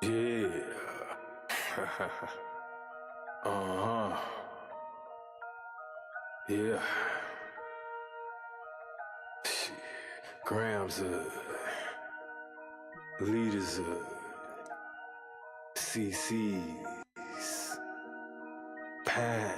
Yeah. uh-huh. Yeah. Shit. Grams leaders CC's, pounds.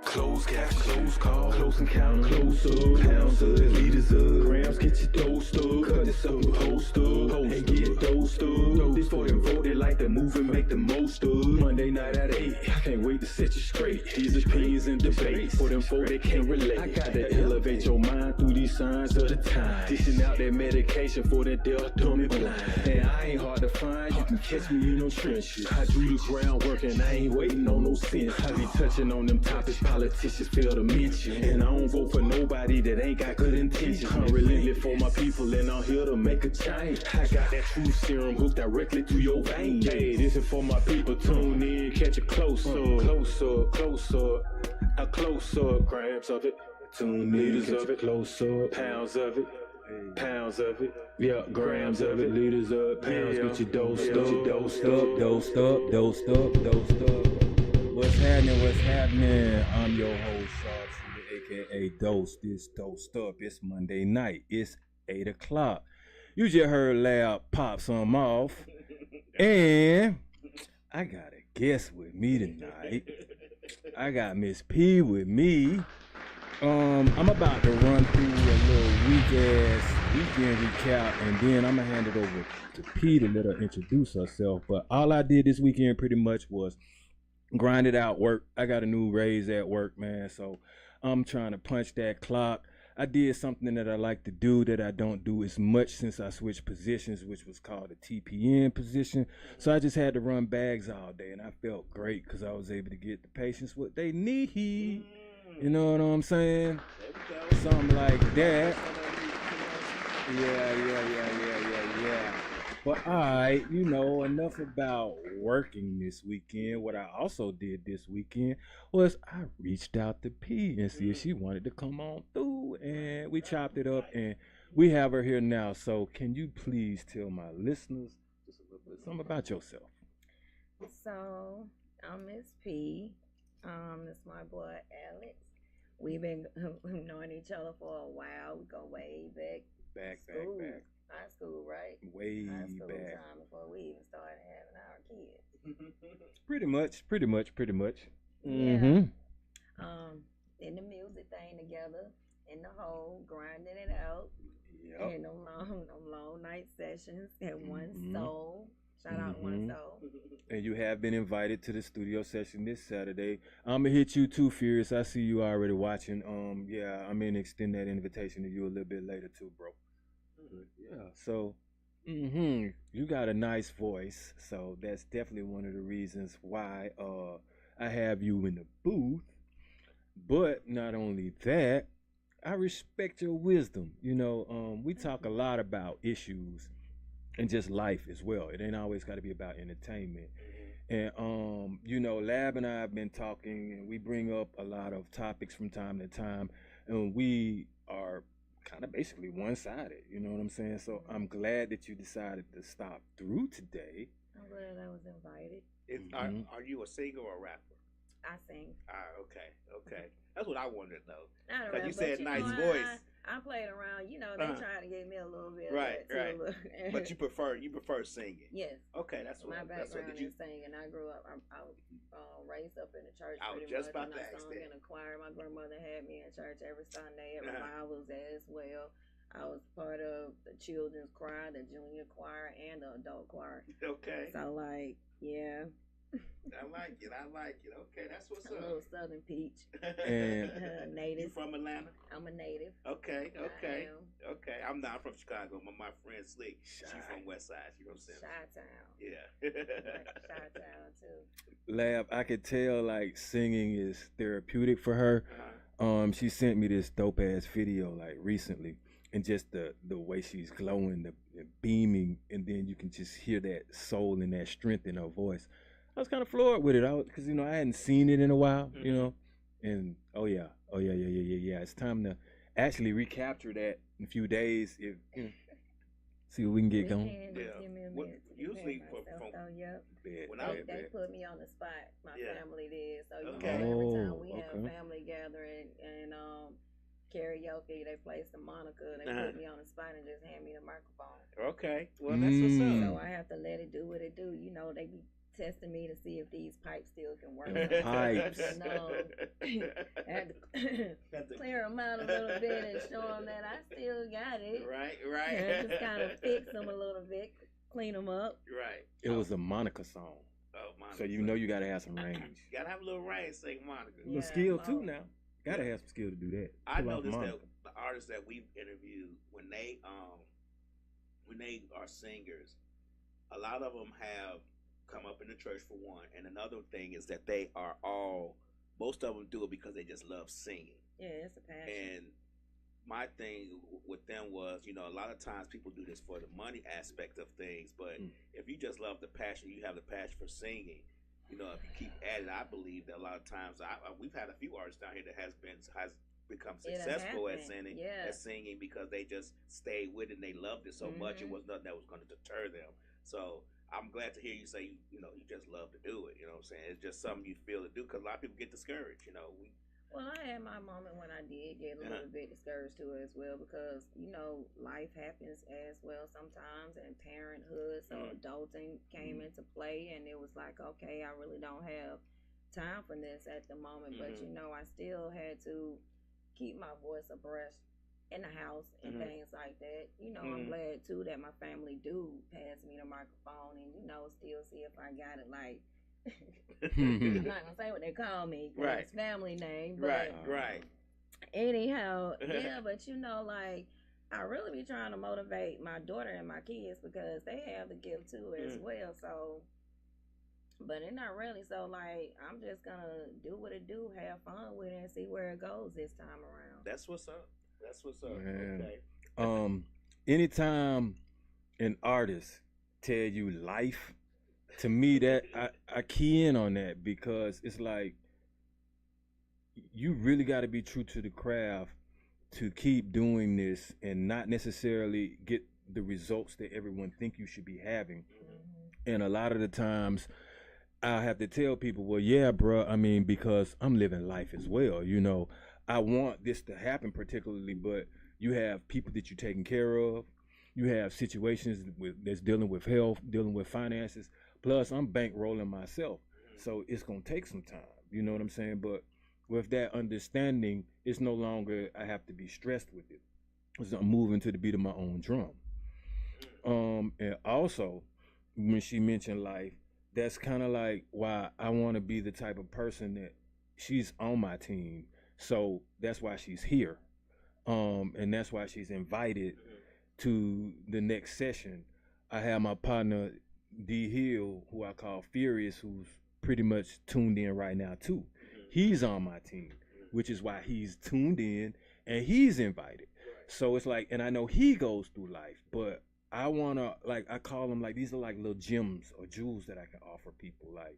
Close cash, close call, close encounter, close up, pounds up, liters up, grams, get your dosed up, cut this up, post up, and get dosed up. This for them vote, they like to move and make the most of. Monday night at 8, I can't wait to set you straight. These opinions and debates for them folk that can't relate. I got to elevate your mind through these signs of the time. Dishing out that medication for that deaf, dumb and blind. And I ain't hard to find, you can catch me in no trenches. I do the groundwork and I ain't waiting on no sense. I be touching on them topics politicians fail to mention. And I don't vote for nobody that ain't got good intentions. I'm relentless for my people and I'm here to make a change. I got that truth serum hooked directly to your veins. Hey, this is for my people, tune in, catch it close up, close up, close up, a close up, grams of it, tune liters of it, close up, pounds of it. Pounds of it, yeah, grams of it, liters up, pounds, get your dosed up, dosed up, dosed up, dosed up, dosed up. What's happening? What's happening? I'm your host, Sharpshooter, aka Dose. This Dosed Up. It's Monday night. It's 8 o'clock. You just heard Lab pop some off. And I got a guest with me tonight. I got Miss Pea with me. I'm about to run through a little weekend recap, and then I'm gonna hand it over to P to let her introduce herself. But all I did this weekend pretty much was grinded out work. I got a new raise at work, man, so I'm trying to punch that clock. I did something that I like to do that I don't do as much since I switched positions, which was called a TPN position. So I just had to run bags all day, and I felt great because I was able to get the patients what they need. You know what I'm saying? Something like that. Yeah. But alright, enough about working this weekend. What I also did this weekend was I reached out to P and see if she wanted to come on through, and we chopped it up, and we have her here now. So can you please tell my listeners just a little bit something about yourself? So I'm Miss P. This is my boy Alex. We've been knowing each other for a while. We go way back. Back. High school, right? Way High school back. time before we even started having our kids. Pretty much. Yeah. In the music thing together, in the hole, grinding it out. Yep. And them long night sessions at One Soul. Shout out One Soul. And you have been invited to the studio session this Saturday. I'm gonna hit you too, Furious. I see you already watching. Yeah, I'm gonna extend that invitation to you a little bit later too, bro. Yeah. So, you got a nice voice, so that's definitely one of the reasons why I have you in the booth. But not only that, I respect your wisdom. We talk a lot about issues and just life as well. It ain't always got to be about entertainment. And Lab and I have been talking, and we bring up a lot of topics from time to time, and we are kind of basically one-sided. You know what I'm saying? So I'm glad that you decided to stop through today. I'm glad I was invited. Are you a singer or a rapper? I sing. Okay. That's what I wanted to know. Not a Because you rapper, said nice know, voice. I played around. They trying to get me a little bit of Right. that too. But you prefer singing. Yes. Okay, that's what. My That's what. background Did you? is singing. I grew up. I was raised up in the church. I was pretty just much, about and to I ask sung that. in a choir. My grandmother had me in church every Sunday at revivals as well. I was part of the children's choir, the junior choir, and the adult choir. Okay. So yeah. I like it. Okay, that's what's A up. little Southern peach. And You Native. from Atlanta? I'm a native. Okay. I am. I'm not from Chicago. My friend Slick, she from West Side. She from Central. Chi-town. Yeah. Chi-town too. Lab, I could tell like singing is therapeutic for her. She sent me this dope ass video like recently, and just the way she's glowing, the beaming, and then you can just hear that soul and that strength in her voice. I was kind of floored with it, because I hadn't seen it in a while, and oh yeah, it's time to actually recapture that in a few days. See what we can get We going. can just Yeah. give me a What- minute to usually prepare myself. from- So, yep. Bet, When They put me on the spot. My Yeah. family did. So you Okay. know, every Oh, time we have okay. a family gathering and karaoke, they play some Monica. They Uh-huh. put me on the spot and just hand me the microphone. Okay. Well, that's what's Mm. So up. I have to let it do what it do. You know, they be testing me to see if these pipes still can work. Pipes. And, I had to clear them out a little bit and show them that I still got it. Right. And just kind of fix them a little bit, clean them up. Right. It was a Monica song. Oh, Monica. So you know you gotta have some range. You gotta have a little range, sing Monica. A little Yeah, skill too Lord. now. Gotta have some skill to do that. I Pull off noticed that Monica. the artists that we've interviewed, when they are singers, a lot of them have come up in the church for one, and another thing is that most of them do it because they just love singing. Yeah, it's a passion. And my thing with them was, a lot of times people do this for the money aspect of things, but if you just love the passion, you have the passion for singing. If you keep at it, I believe that a lot of times we've had a few artists down here that has become successful at happened. singing because they just stayed with it and they loved it so much. It was nothing that was going to deter them. So I'm glad to hear you say you just love to do it. You know what I'm saying? It's just something you feel to do because a lot of people get discouraged. Well, I had my moment when I did get a little bit discouraged too as well because, life happens as well sometimes and parenthood, so adulting came into play and it was like, okay, I really don't have time for this at the moment, but I still had to keep my voice abreast in the house and things like that. I'm glad too that my family do pass me the microphone and, still see if I got it like I'm not gonna say what they call me, 'cause Right. it's family name. But Right. anyhow, yeah, but like I really be trying to motivate my daughter and my kids because they have the gift too as well. So, but it's not really. So like I'm just gonna do what it do, have fun with it, and see where it goes this time around. That's what's up. Man. Okay. Anytime an artist tell you life, to me that I key in on that because it's like you really got to be true to the craft to keep doing this and not necessarily get the results that everyone think you should be having. And a lot of the times I have to tell people, well, yeah, bro, I mean, because I'm living life as well, I want this to happen particularly, but you have people that you're taking care of. You have situations that's dealing with health, dealing with finances. Plus, I'm bankrolling myself. So it's going to take some time. You know what I'm saying? But with that understanding, it's no longer I have to be stressed with it. Because I'm moving to the beat of my own drum. And also, when she mentioned life, that's kind of like why I want to be the type of person that she's on my team. So that's why she's here. And that's why she's invited to the next session. I have my partner D Hill, who I call Furious, who's pretty much tuned in right now too. He's on my team, which is why he's tuned in and he's invited. So it's like, and I know he goes through life, but I wanna, like, I call them like, these are like little gems or jewels that I can offer people. Like,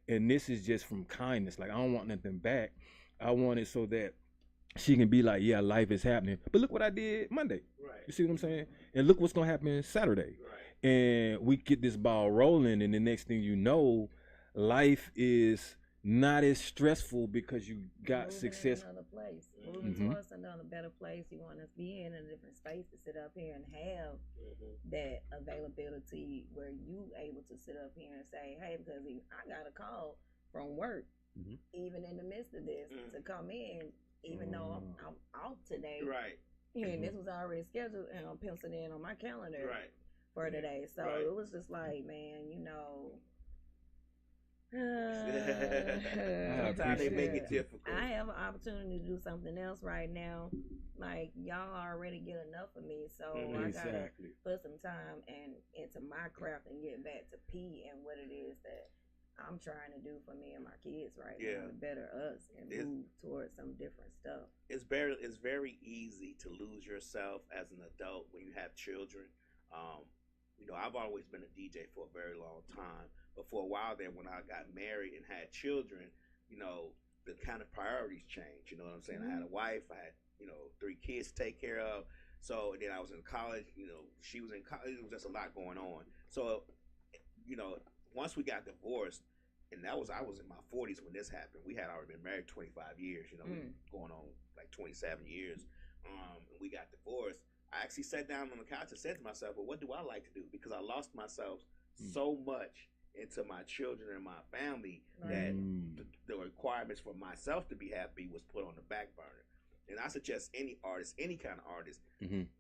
and this is just from kindness. Like, I don't want nothing back. I want it so that she can be like, yeah, life is happening. But look what I did Monday. Right. You see what I'm saying? And look what's gonna happen Saturday. Right. And we get this ball rolling, and the next thing you know, life is not as stressful because you got Moving success. in another place, moving towards another better place. You want to be in a different space to sit up here and have that availability where you able to sit up here and say, hey, because I got a call from work, even in the midst of this, to come in, even though I'm out today. Right. And this was already scheduled and I'm penciled in on my calendar Right. for today. So Right. it was just like, man, Sometimes they make it difficult. I have an opportunity to do something else right now. Like y'all already get enough of me, so I gotta put some time into my craft and get back to P and what it is that I'm trying to do for me and my kids right now to better us and move towards some different stuff. It's very easy to lose yourself as an adult when you have children. I've always been a DJ for a very long time. But for a while there, when I got married and had children, the kind of priorities changed. You know what I'm saying? I had a wife, I had, 3 kids to take care of. So then I was in college. You know, she was in college. It was just a lot going on. So, you know, once we got divorced, and I was in my 40s when this happened. We had already been married 25 years. You know, going on like 27 years. And we got divorced. I actually sat down on the couch and said to myself, well, what do I like to do? Because I lost myself so much into my children and my family that the requirements for myself to be happy was put on the back burner. And I suggest any artist, any kind of artist,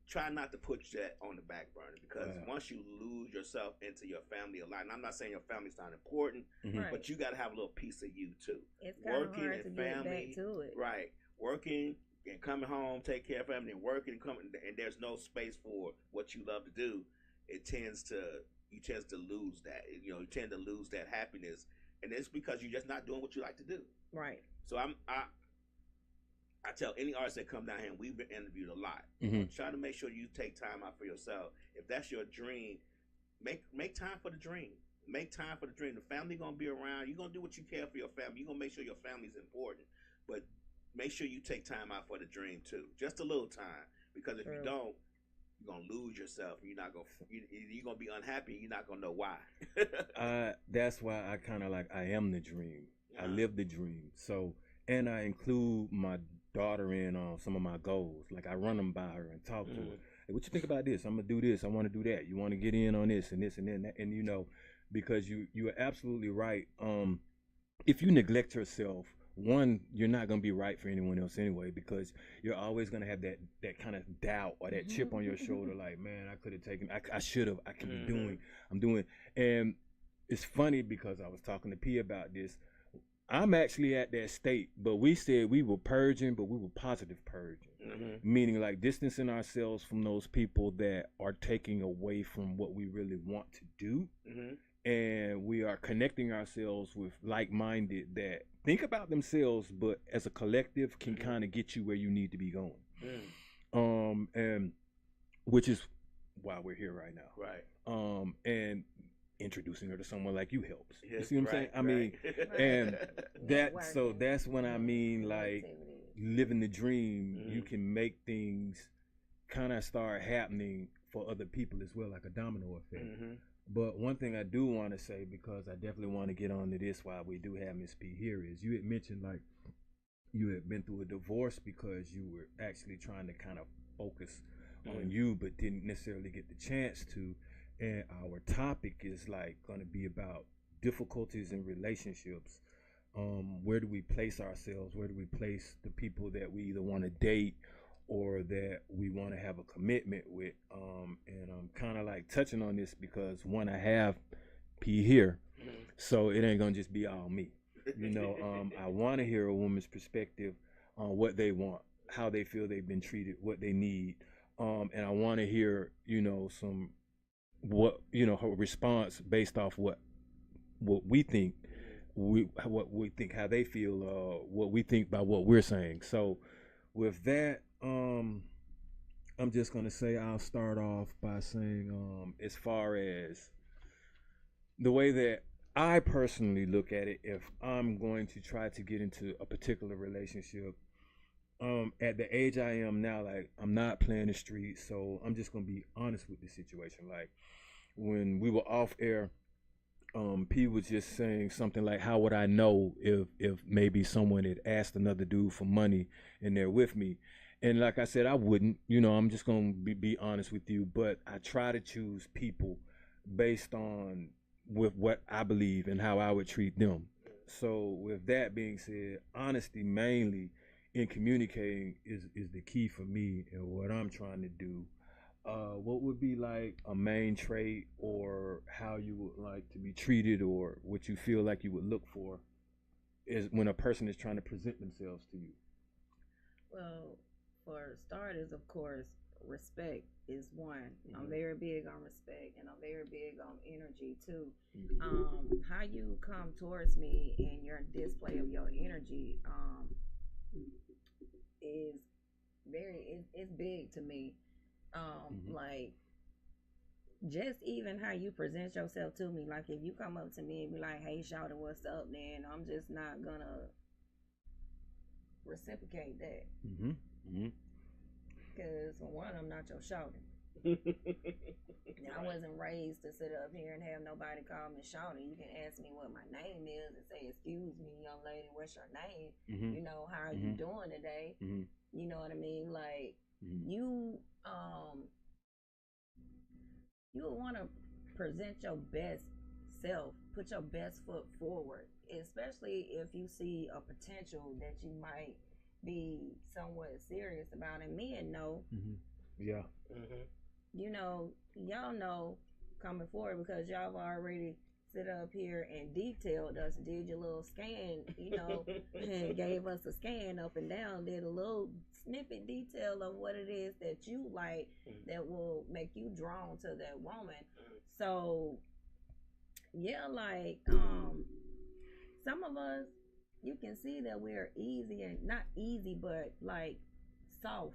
try not to put that on the back burner, because once you lose yourself into your family a lot, and I'm not saying your family's not important, but you got to have a little piece of you too. It's kind of hard to get back to it. Right. Working and coming home, take care of family, and working and coming, and there's no space for what you love to do. You tend to lose that. You know, you tend to lose that happiness, and it's because you're just not doing what you like to do. Right. So I tell any artist that come down here, and we've been interviewed a lot. Try to make sure you take time out for yourself. If that's your dream, make time for the dream. Make time for the dream. The family gonna be around. You're gonna do what you can for your family. You're gonna make sure your family's important, but make sure you take time out for the dream too. Just a little time, because if you don't, you're gonna lose yourself. You're gonna be unhappy. You're not gonna know why. That's why I kind of like, I am the dream. I live the dream. So, and I include my daughter in some of my goals. Like, I run them by her and talk to her. Hey, what you think about this? I'm gonna do this. I want to do that. You want to get in on this and this and then that. And you know, because you are absolutely right. If you neglect yourself, one, you're not going to be right for anyone else anyway, because you're always going to have that kind of doubt or that chip on your shoulder, like, man, I could have taken, I should have, I can be I'm doing. And it's funny because I was talking to P about this. I'm actually at that state, but we said we were purging, but we were positive purging, meaning like distancing ourselves from those people that are taking away from what we really want to do. And we are connecting ourselves with like-minded that think about themselves, but as a collective can kind of get you where you need to be going. And which is why we're here right now. Right. And introducing her to someone like you helps. You see what I'm saying? I mean, and that's when I mean, like, living the dream, you can make things kind of start happening for other people as well, like a domino effect. But one thing I do want to say, because I definitely want to get on to this while we do have Miss P here, is you had mentioned like you had been through a divorce because you were actually trying to kind of focus on you, but didn't necessarily get the chance to. And our topic is like going to be about difficulties in relationships. Where do we place ourselves? Where do we place the people that we either want to date or that we want to have a commitment with? And I'm kind of like touching on this because, one, I have P here, so it ain't gonna just be all me. You know, I want to hear a woman's perspective on what they want, how they feel they've been treated, what they need, and I want to hear, you know, her response based off what we think, how they feel, what we think about what we're saying. So with that, I'm just gonna say, I'll start off by saying, as far as the way that I personally look at it, if I'm going to try to get into a particular relationship, at the age I am now, like, I'm not playing the streets, so I'm just gonna be honest with the situation. Like, when we were off air, P was just saying something like, how would I know if maybe someone had asked another dude for money and they're with me? And like I said, I wouldn't, you know, I'm just going to be honest with you, but I try to choose people based on with what I believe and how I would treat them. So with that being said, honesty mainly in communicating is the key for me and what I'm trying to do. What would be like a main trait or how you would like to be treated, or what you feel like you would look for is when a person is trying to present themselves to you? Well, for starters, of course, respect is one. I'm very big on respect, and I'm very big on energy too. How you come towards me and your display of your energy is it's big to me. Like, just even how you present yourself to me. Like, if you come up to me and be like, hey, shawty, what's up, then I'm just not gonna reciprocate that. because for one, I'm not your shouting. I wasn't raised to sit up here and have nobody call me shouting. You can ask me what my name is and say, "Excuse me, young lady, what's your name? Mm-hmm. You know, how are you doing today?" Mm-hmm. You know what I mean? Like you would want to present your best self, put your best foot forward, especially if you see a potential that you might be somewhat serious about. And men know, yeah, you know, y'all know coming forward because y'all have already sit up here and detailed us, did your little scan, you know, and gave us a scan up and down, did a little snippet detail of what it is that you like that will make you drawn to that woman. So yeah, like some of us, you can see that we're easy and not easy, but like soft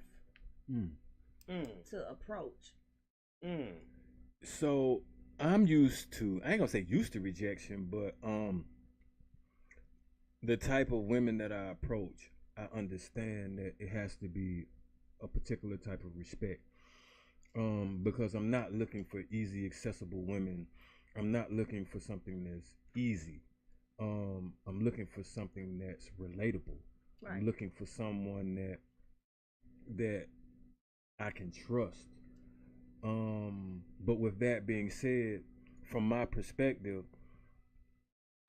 to approach. So I'm used to, I ain't gonna say used to rejection, but the type of women that I approach, I understand that it has to be a particular type of respect. Because I'm not looking for easy, accessible women. I'm not looking for something that's easy. I'm looking for something that's relatable. Right. I'm looking for someone that I can trust. But with that being said, from my perspective,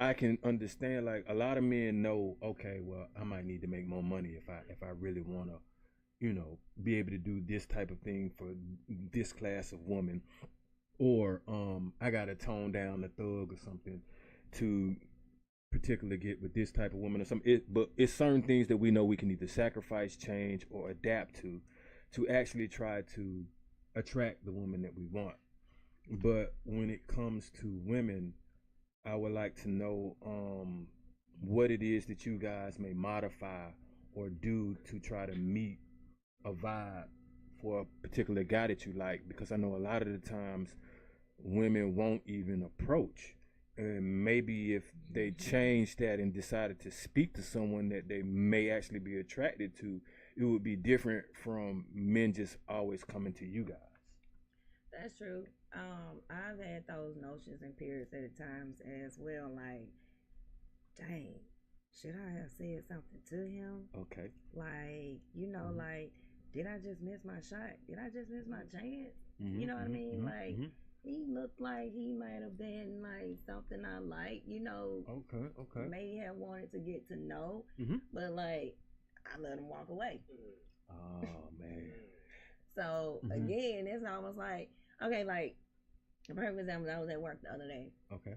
I can understand, like, a lot of men know, okay, well, I might need to make more money if I really want to, you know, be able to do this type of thing for this class of woman, or I gotta tone down the thug or something to particularly get with this type of woman or something. But it's certain things that we know we can either sacrifice, change, or adapt to actually try to attract the woman that we want. But when it comes to women, I would like to know what it is that you guys may modify or do to try to meet a vibe for a particular guy that you like, because I know a lot of the times women won't even approach. And maybe if they changed that and decided to speak to someone that they may actually be attracted to, it would be different from men just always coming to you guys. That's true. I've had those notions and periods at times as well. Like, dang, should I have said something to him? Okay. Like, you know, like, did I just miss my shot? Did I just miss my chance? You know what I mean? Like, he looked like he might have been like something I like, you know. Okay. May have wanted to get to know, but like, I let him walk away. Oh man. So again, it's almost like, okay, like a perfect example. I was at work the other day. Okay.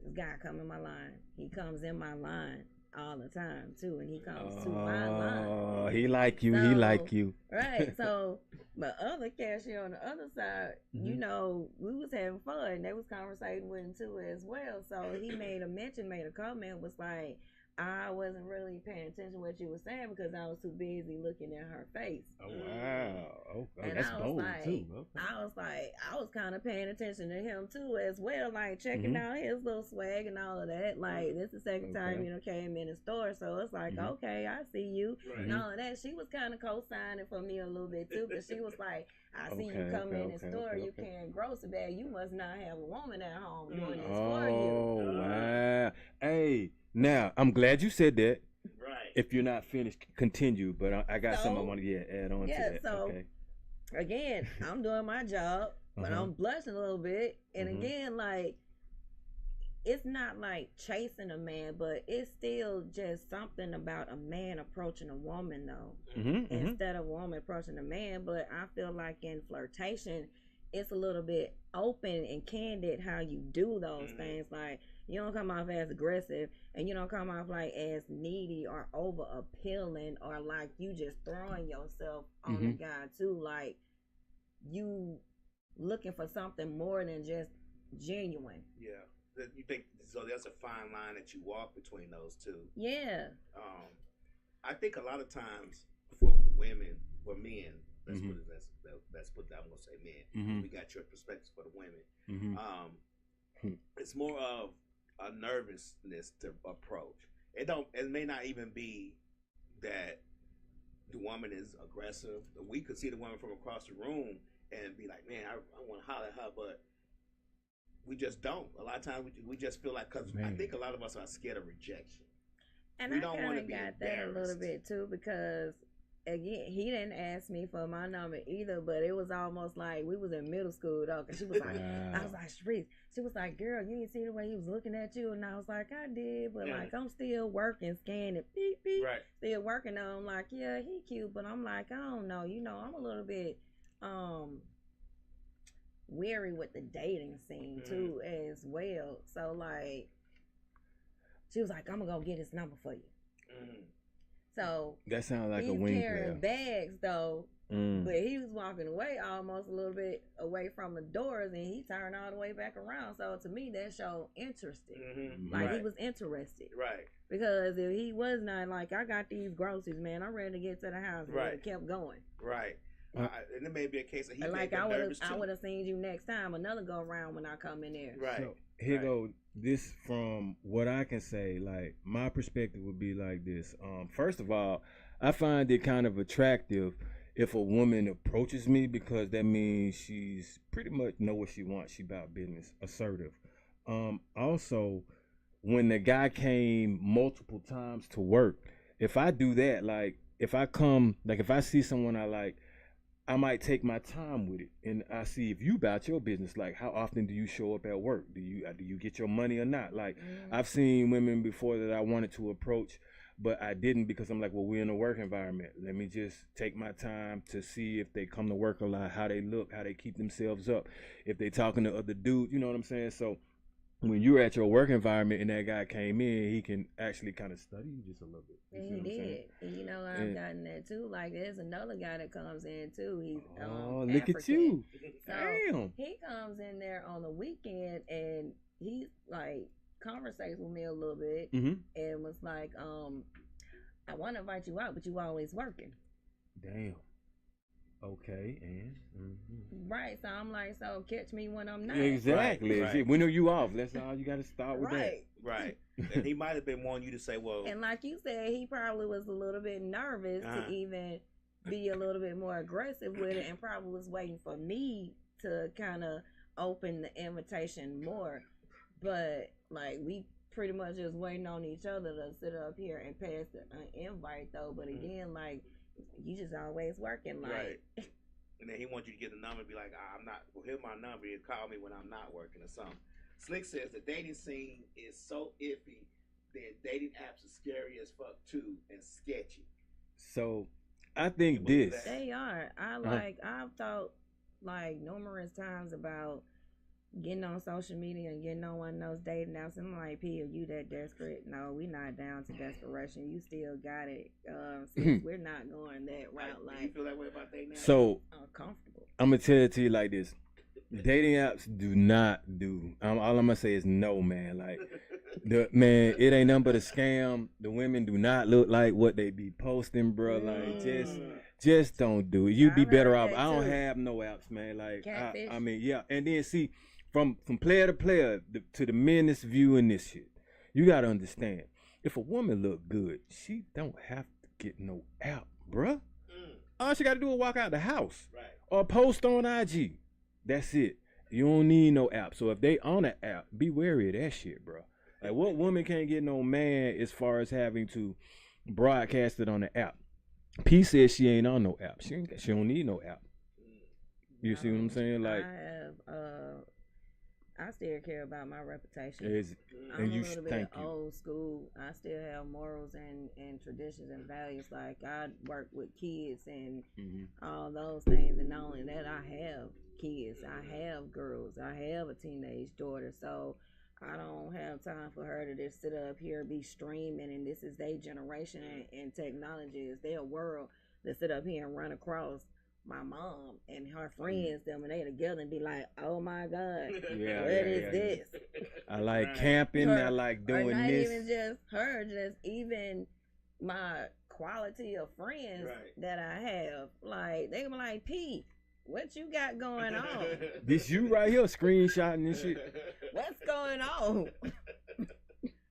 This guy come in my line. He comes in my line all the time too, and he comes to my line. Oh, he like you. So, he like you. Right. So my other cashier on the other side, you know, we was having fun. They was conversating with him too as well. So he made a comment, was like, I wasn't really paying attention to what you were saying because I was too busy looking at her face. Oh wow! Okay, and that's I was bold like, too. Okay. I was kind of paying attention to him too as well, like checking out his little swag and all of that. Like, this is the second time, you know, came in the store, so it's like, okay, I see you and all of that. She was kind of co-signing for me a little bit too, because she was like, I see you come in the store, you carrying grocery bag, you must not have a woman at home doing this for you. Oh wow! Hey. Now, I'm glad you said that. Right. If you're not finished, continue. But I got something I want to add on to that. So, okay. Again, I'm doing my job, but I'm blushing a little bit. And again, like, it's not like chasing a man, but it's still just something about a man approaching a woman, though, instead of a woman approaching a man. But I feel like in flirtation, it's a little bit open and candid how you do those things. Like, you don't come off as aggressive, and you don't come off like as needy or over appealing, or like you just throwing yourself on the guy too. Like, you looking for something more than just genuine. Yeah. You think so? There's a fine line that you walk between those two. Yeah. I think a lot of times for women, for men, let's put that. I'm gonna say men. We got your perspectives for the women. It's more of a nervousness to approach. It may not even be that the woman is aggressive. We could see the woman from across the room and be like, man, I want to holler at her, but we just don't. A lot of times we just feel like, because I think a lot of us are scared of rejection. And we I don't kind want to of be got that a little embarrassed. bit too, because again, he didn't ask me for my number either, but it was almost like we was in middle school though, because she was like, I was like, Sharice, she was like, girl, you didn't see the way he was looking at you, and I was like, I did, but like I'm still working, scanning, beep beep, Right. still working on him. Like, yeah, he cute, but I'm like, I don't know, I'm a little bit weary with the dating scene too as well. So like, she was like, I'm gonna go get his number for you. So that sounds like a he's wing carrying player. bags though, but he was walking away almost a little bit away from the doors, and he turned all the way back around. So to me, that showed interested. Like he was interested. Right. Because if he was not, like, I got these groceries, man, I'm ready to get to the house. And Right. it kept going. Right. And it may be a case of he And may like be nervous too. I would have seen you next time, another go around when I come in there. Right. So here Right. go this from what I can say. Like my perspective would be like this. First of all, I find it kind of attractive if a woman approaches me, because that means she's pretty much know what she wants. She about business, assertive. Also, when the guy came multiple times to work, if I do that, like if I come, like if I see someone I like, I might take my time with it, and I see if you about your business. Like, how often do you show up at work? Do you get your money or not? Like, I've seen women before that I wanted to approach, but I didn't, because I'm like, well, we're in a work environment. Let me just take my time to see if they come to work a lot, how they look, how they keep themselves up, if they talking to other dudes. You know what I'm saying? So when you're at your work environment and that guy came in, he can actually kind of study you just a little bit. You And see he what I'm saying? did. And I've gotten that too. Like, there's another guy that comes in too. He's Look at African. you. So Damn. he comes in there on the weekend, and he like conversates with me a little bit, and was like, I want to invite you out, but you always working. Damn. Okay, and Right, so I'm like, so catch me when I'm not. exactly. Right. See, when are you off? That's all you got to start with Right. Right. And he might have been wanting you to say, well, And like you said, he probably was a little bit nervous to even be a little bit more aggressive with it, and probably was waiting for me to kind of open the invitation more. But like, we pretty much just waiting on each other to sit up here and pass the invite though. But again, like, you just always working, like. right. And then he wants you to get the number and be like, I'm not, well, here's my number, and call me when I'm not working or something. Slick says the dating scene is so iffy that dating apps are scary as fuck too, and sketchy. So I think You believe this. that? They are. I've thought like numerous times about getting on social media and getting on one of those dating apps. I'm like, P, are you that desperate? No, we not down to desperation. You still got it. Since we're not going that route. Do you Like, feel that way about dating apps? So uncomfortable. I'm gonna tell it to you like this: dating apps do not do. All I'm gonna say is no, man. Like it ain't nothing but a scam. The women do not look like what they be posting, bro. Like just don't do it. You'd be better off. I don't have no apps, man. Like I mean, yeah. And then see, from player to player, to the men that's viewing this shit, you gotta understand. If a woman look good, she don't have to get no app, bruh. All she gotta do is walk out the house, Right. or post on IG. That's it. You don't need no app. So if they on an app, be wary of that shit, bro. Like, what woman can't get no man as far as having to broadcast it on the app? P says she ain't on no app. She don't need no app. You see what I'm saying? Like, I still care about my reputation. and I'm you a little thank bit you. old school. I still have morals and traditions and values. Like, I work with kids and all those things, and not only that, I have kids. I have girls. I have a teenage daughter. So I don't have time for her to just sit up here, be streaming, and this is their generation, and technology is their world, to sit up here and run across my mom and her friends, them, and they together and be like, oh my God, what is this? I like camping. I like doing or not this. even just her, just even my quality of friends that I have. Like, they be like, P, what you got going on? This you right here screenshotting this shit. What's going on?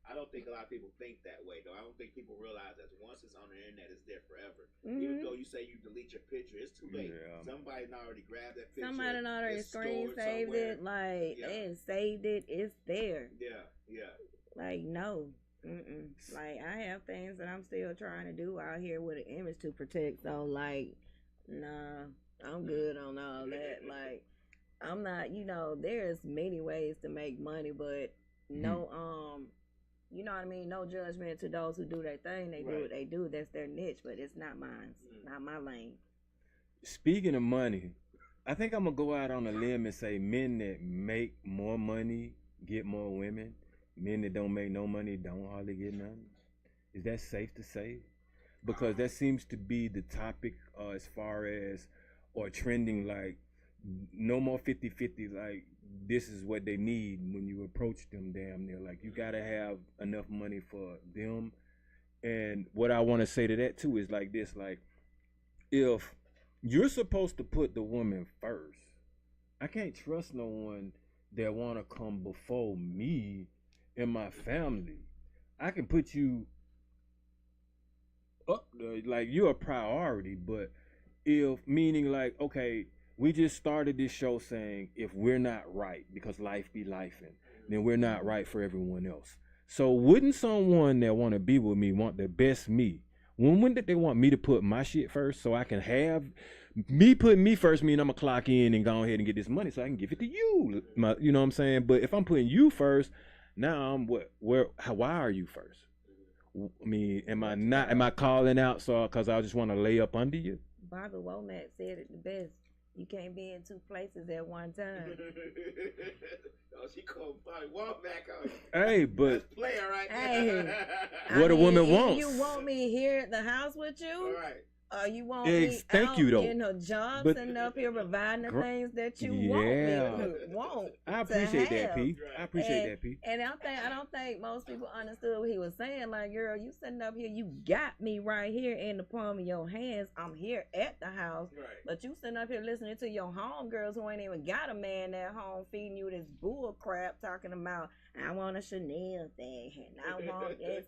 I don't think a lot of people think that way, though. I don't think people realize that once it's on the internet, it's there forever. Mm-hmm. Even though you say you delete your picture, it's too late. Yeah. Somebody already grabbed that picture. Somebody already it's screen stored saved somewhere. it. Like, Yeah. they saved it. It's there. Yeah. Like, no. Like, I have things that I'm still trying to do out here with an image to protect. So, like, nah, I'm good on all that. Like, I'm not, there's many ways to make money, but no, you know what I mean? No judgment to those who do their thing. They do what they do. That's their niche, but it's not mine. Not my lane. Speaking of money, I think I'm gonna go out on a limb and say men that make more money get more women. Men that don't make no money don't hardly get none. Is that safe to say? Because that seems to be the topic as far as, or trending, like, no more 50-50, like, this is what they need when you approach them damn near. Like, you got to have enough money for them. And what I want to say to that, too, is like this. Like, if you're supposed to put the woman first, I can't trust no one that want to come before me and my family. I can put you up there, like, you're a priority, but if, meaning like, okay, we just started this show saying if we're not right, because life be lifing, then we're not right for everyone else. So wouldn't someone that want to be with me want the best me? When did they want me to put my shit first so I can have me putting me first, mean I'm going to clock in and go ahead and get this money so I can give it to you? You know what I'm saying? But if I'm putting you first, now I'm why are you first? I mean, am I calling out so because I just want to lay up under you? Bobby Womack said it the best. You can't be in two places at one time. Oh, she called Bobby Womack on you. Hey, but That's player right Hey, there. what a woman wants. You want me here at the house with you? All right. You want me thank out you, though. in a job, But- sitting up here providing the things that you Yeah. want. I appreciate to that, have. P. I appreciate that, P. And I don't think most people understood what he was saying. Like, girl, you sitting up here, you got me right here in the palm of your hands. I'm here at the house, Right. but you sitting up here listening to your homegirls who ain't even got a man at home feeding you this bull crap, talking about I want a Chanel thing and I want this.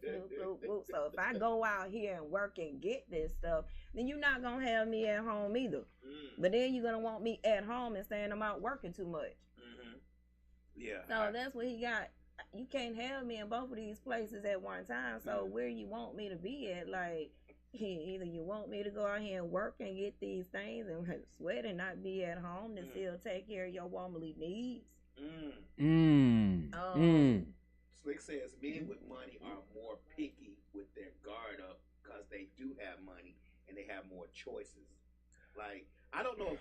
Whoop. So if I go out here and work and get this stuff, then you're not gonna have me at home either. But then you're gonna want me at home and saying I'm out working too much. Yeah. So that's what he got. You can't have me in both of these places at one time. So where you want me to be at, like, either you want me to go out here and work and get these things and sweat and not be at home to still take care of your womanly needs. Slick says men with money are more picky with their guard up because they do have money and they have more choices. Like, I don't know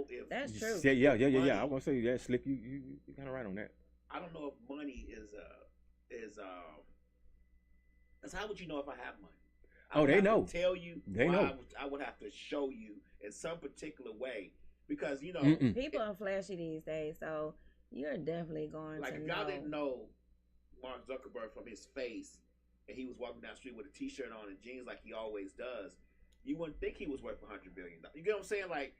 if That's true. Yeah. I want to say that, Slick. You kind of right on that. I don't know if money is because how would you know if I have money? I Oh, would they have to know. Tell you. They or know. I would have to show you in some particular way because People are flashy these days, so you're definitely going like to if know. y'all didn't know Mark Zuckerberg from his face and he was walking down the street with a t-shirt on and jeans like he always does, you wouldn't think he was worth $100 billion. You get what I'm saying? Like,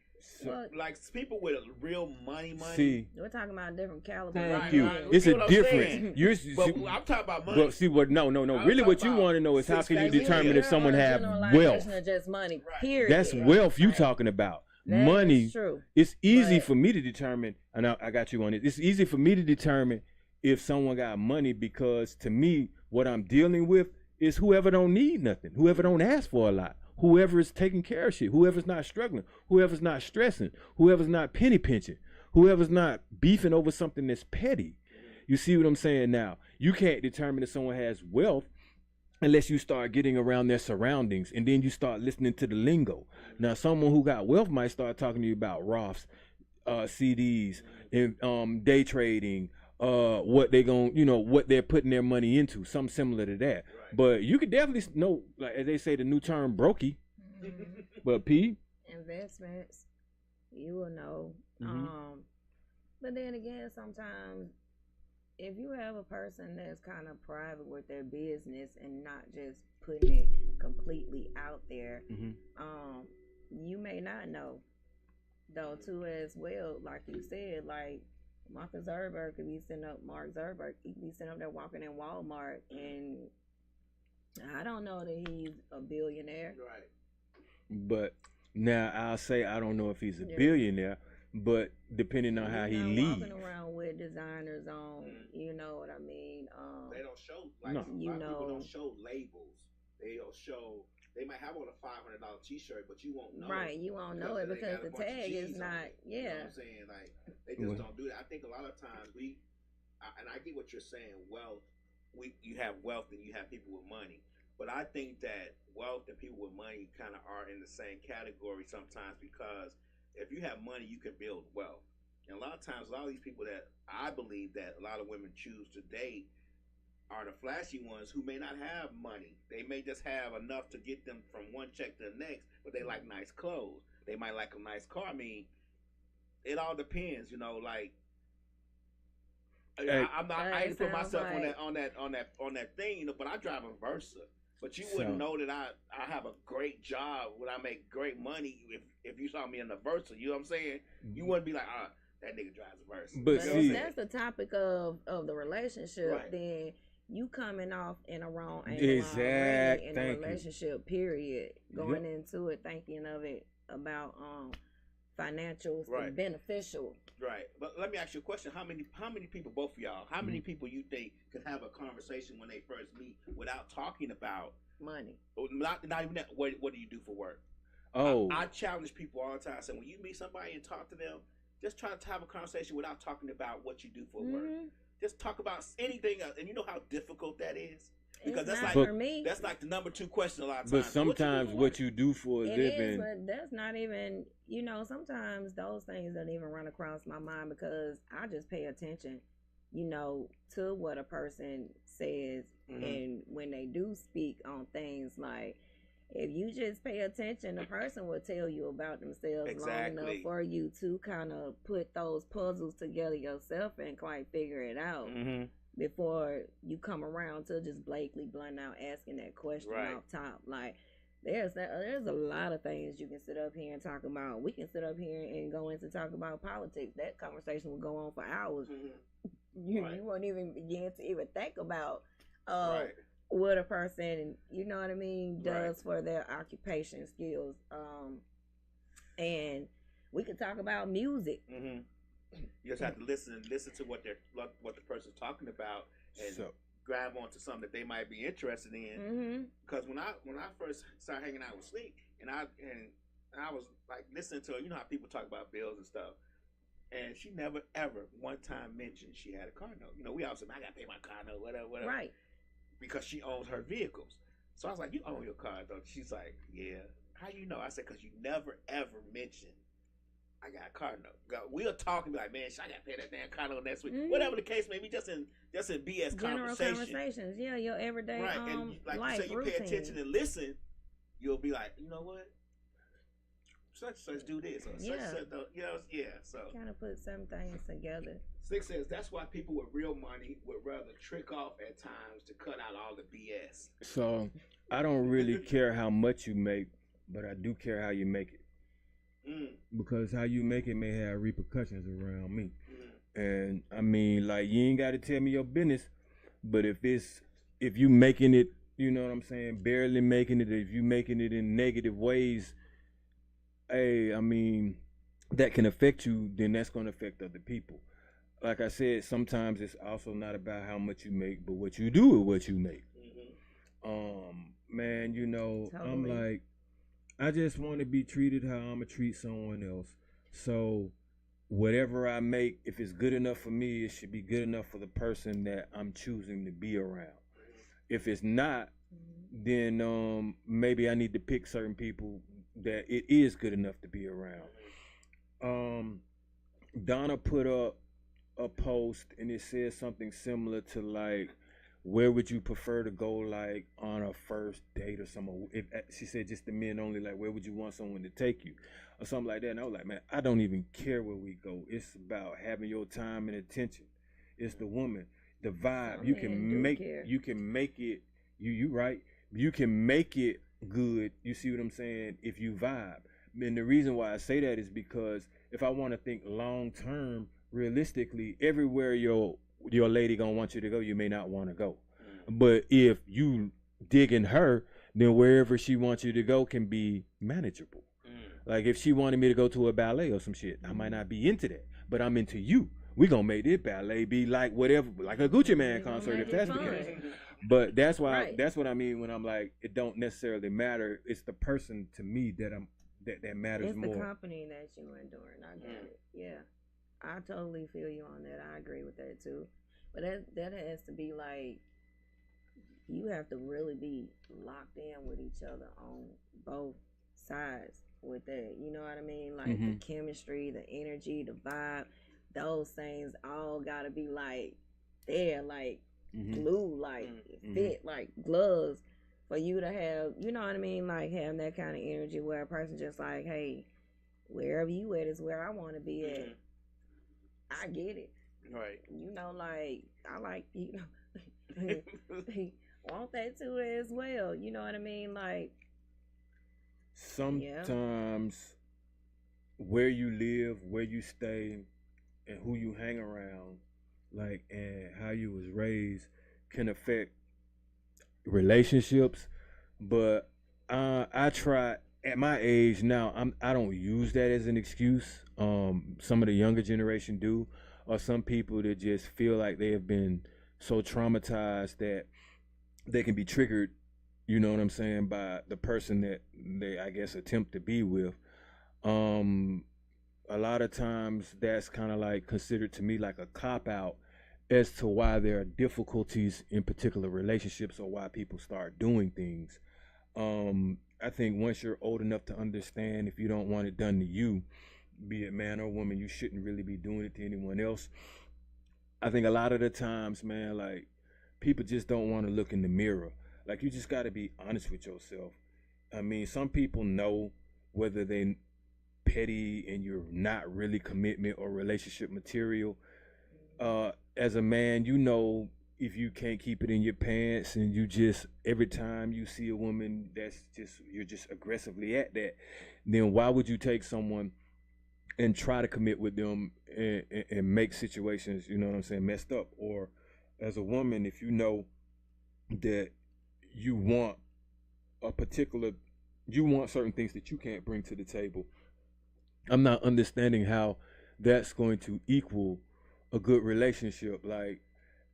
like people with real money. See, we're talking about different caliber. thank Right, you. right. It's See a what I'm difference. saying? You're, But see, I'm talking about money. but see what? No. I'm Really, what talking you want to know is how six can you figures. determine if someone have wealth? Of just money. Right. Period. That's wealth you Right. talking about. That Money. is true. It's easy But- for me to determine, and I got you on it. It's easy for me to determine if someone got money because to me, what I'm dealing with is whoever don't need nothing, whoever don't ask for a lot, whoever is taking care of shit, whoever's not struggling, whoever's not stressing, whoever's not penny pinching, whoever's not beefing over something that's petty. You see what I'm saying now? You can't determine if someone has wealth unless you start getting around their surroundings and then you start listening to the lingo. Now, someone who got wealth might start talking to you about Roths, CDs, and day trading, what they what they're putting their money into, something similar to that. Right. But you could definitely know, like as they say, the new term brokey. But P, investments, you will know. But then again, sometimes if you have a person that's kind of private with their business and not just putting it completely out there, you may not know though too as well. Like you said, like Mark Zuckerberg could be sitting up. Mark Zuckerberg he could be sitting up there walking in Walmart, and I don't know that he's a billionaire. Right. But now I'll say I don't know if he's a Yeah. billionaire, but depending on how he He's not leads. walking around with designers on. You know what I mean? They don't show like No. a lot of people don't show labels. They'll show. They might have on a $500 T-shirt, but you won't know. Right, you won't know it they because got a the bunch of tag is G's on not. it. You know Yeah. what I'm saying? Like they just don't do that. I think a lot of times and I get what you're saying. Wealth, you have wealth and you have people with money, but I think that wealth and people with money kind of are in the same category sometimes because if you have money, you can build wealth. And a lot of times, a lot of these people that I believe that a lot of women choose to date are the flashy ones who may not have money. They may just have enough to get them from one check to the next, but they like nice clothes. They might like a nice car. I mean, it all depends, you know. Like, Hey. I'm not. I ain't put Sounds myself like- on that thing, you know. But I drive a Versa. But you wouldn't know that I have a great job when I make great money if you saw me in the Versa. You know what I'm saying? You wouldn't be like, that nigga drives a Versa. But But You know what I'm see- if saying? that's the topic of the relationship, Right. then you coming off in a wrong angle already in the Thank you. relationship. Period. Going into it thinking of it about financials Right. and beneficial. Right, but let me ask you a question: How many people, both of y'all, how many people you think could have a conversation when they first meet without talking about Money. not even that? What do you do for work? Oh, I challenge people all the time. So when you meet somebody and talk to them, just try to have a conversation without talking about what you do for work. Mhm. Just talk about anything else, and you know how difficult that is. Because It's that's not like for me. that's like the number 2 question a lot of but times. sometimes what you do for a It is, living. but that's not even, sometimes those things don't even run across my mind because I just pay attention, to what a person says. Mhm. And when they do speak on things, like, if you just pay attention, the person will tell you about themselves long Exactly. enough for you to kind of put those puzzles together yourself and quite figure it out Mm-hmm. before you come around to just blatantly blunt out asking that question Right. off top. Like, there's a lot of things you can sit up here and talk about. We can sit up here and go into talk about politics. That conversation will go on for hours. You Right. won't even begin to even think about Right. what a person, does Right. for their occupation skills. And we could talk about music. Mm-hmm. You just have to listen to what the person's talking about and So grab onto something that they might be interested in. Mm-hmm. Because when I first started hanging out with Sleek, and I was like listening to her, you know how people talk about bills and stuff, and she never ever one time mentioned she had a car note. You know, we all said, I gotta pay my car note, whatever. Right. Because she owns her vehicles. So I was like, you own your car, don't you? She's like, yeah. How you know? I said, because you never ever mentioned I got a car note. We'll talk and be like, man, I gotta pay that damn car note next week. Mhm. Whatever the case may be, just in BS General conversation. conversations. Yeah, your everyday Right, and like life you say, you routine. pay attention and listen, you'll be like, you know what? Such do this, or Yeah. such So Kind of put some things together. Six says that's why people with real money would rather trick off at times to cut out all the BS. So I don't really care how much you make, but I do care how you make it. Because how you make it may have repercussions around me. And I mean, like, you ain't got to tell me your business, but if you making it, you know what I'm saying, barely making it, if you making it in negative ways, hey, I mean, that can affect you, then that's going to affect other people. Like I said, sometimes it's also not about how much you make, but what you do with what you make. Man, I'm Totally. like, I just want to be treated how I'm going to treat someone else. So whatever I make, if it's good enough for me, it should be good enough for the person that I'm choosing to be around. If it's not, then maybe I need to pick certain people that it is good enough to be around. Donna put up a post and it says something similar to like, where would you prefer to go, like on a first date or something? If she said just the men only, like where would you want someone to take you or something like that? And I was like, man, I don't even care where we go. It's about having your time and attention. It's the woman, the vibe. Some You men can do make care. you can make it. You right. You can make it good. You see what I'm saying? If you vibe. And the reason why I say that is because if I want to think long term, realistically, everywhere your lady gonna want you to go, you may not want to go. But if you digging her, then wherever she wants you to go can be manageable. Like if she wanted me to go to a ballet or some shit, I might not be into that, but I'm into you. We gonna make this ballet be like whatever, like a Gucci Man concert if that's the case. But that's why Right. that's what I mean when I'm like, it don't necessarily matter. It's the person to me that matters It's more. the company that you enduring. I get it. Yeah, I totally feel you on that. I agree with that too. But that has to be like, you have to really be locked in with each other on both sides with that. You know what I mean? Like the chemistry, the energy, the vibe, those things all gotta be like there, like glue, like fit, like gloves for you to have, you know what I mean? Like having that kind of energy where a person just like, hey, wherever you at is where I want to be at. I get it. Right. You know, like I like, you know, want that too as well. You know what I mean? Like Sometimes where you live, where you stay, and who you hang around, like, and how you was raised can affect relationships. But I try at my age now. I don't use that as an excuse. Some of the younger generation do, or some people that just feel like they have been so traumatized that they can be triggered. You know what I'm saying, by the person that they, I guess, attempt to be with. A lot of times that's kind of like considered to me like a cop out as to why there are difficulties in particular relationships or why people start doing things. I think once you're old enough to understand, if you don't want it done to you, be it man or woman, you shouldn't really be doing it to anyone else. I think a lot of the times, man, like people just don't want to look in the mirror. Like you just got to be honest with yourself. I mean, some people know whether they petty and you're not really commitment or relationship material. As a man, you know if you can't keep it in your pants and you just every time you see a woman that's just you're just aggressively at that, then why would you take someone and try to commit with them and make situations, you know what I'm saying, messed up? Or as a woman, if you know that you want a particular you want certain things that you can't bring to the table, I'm not understanding how that's going to equal a good relationship. Like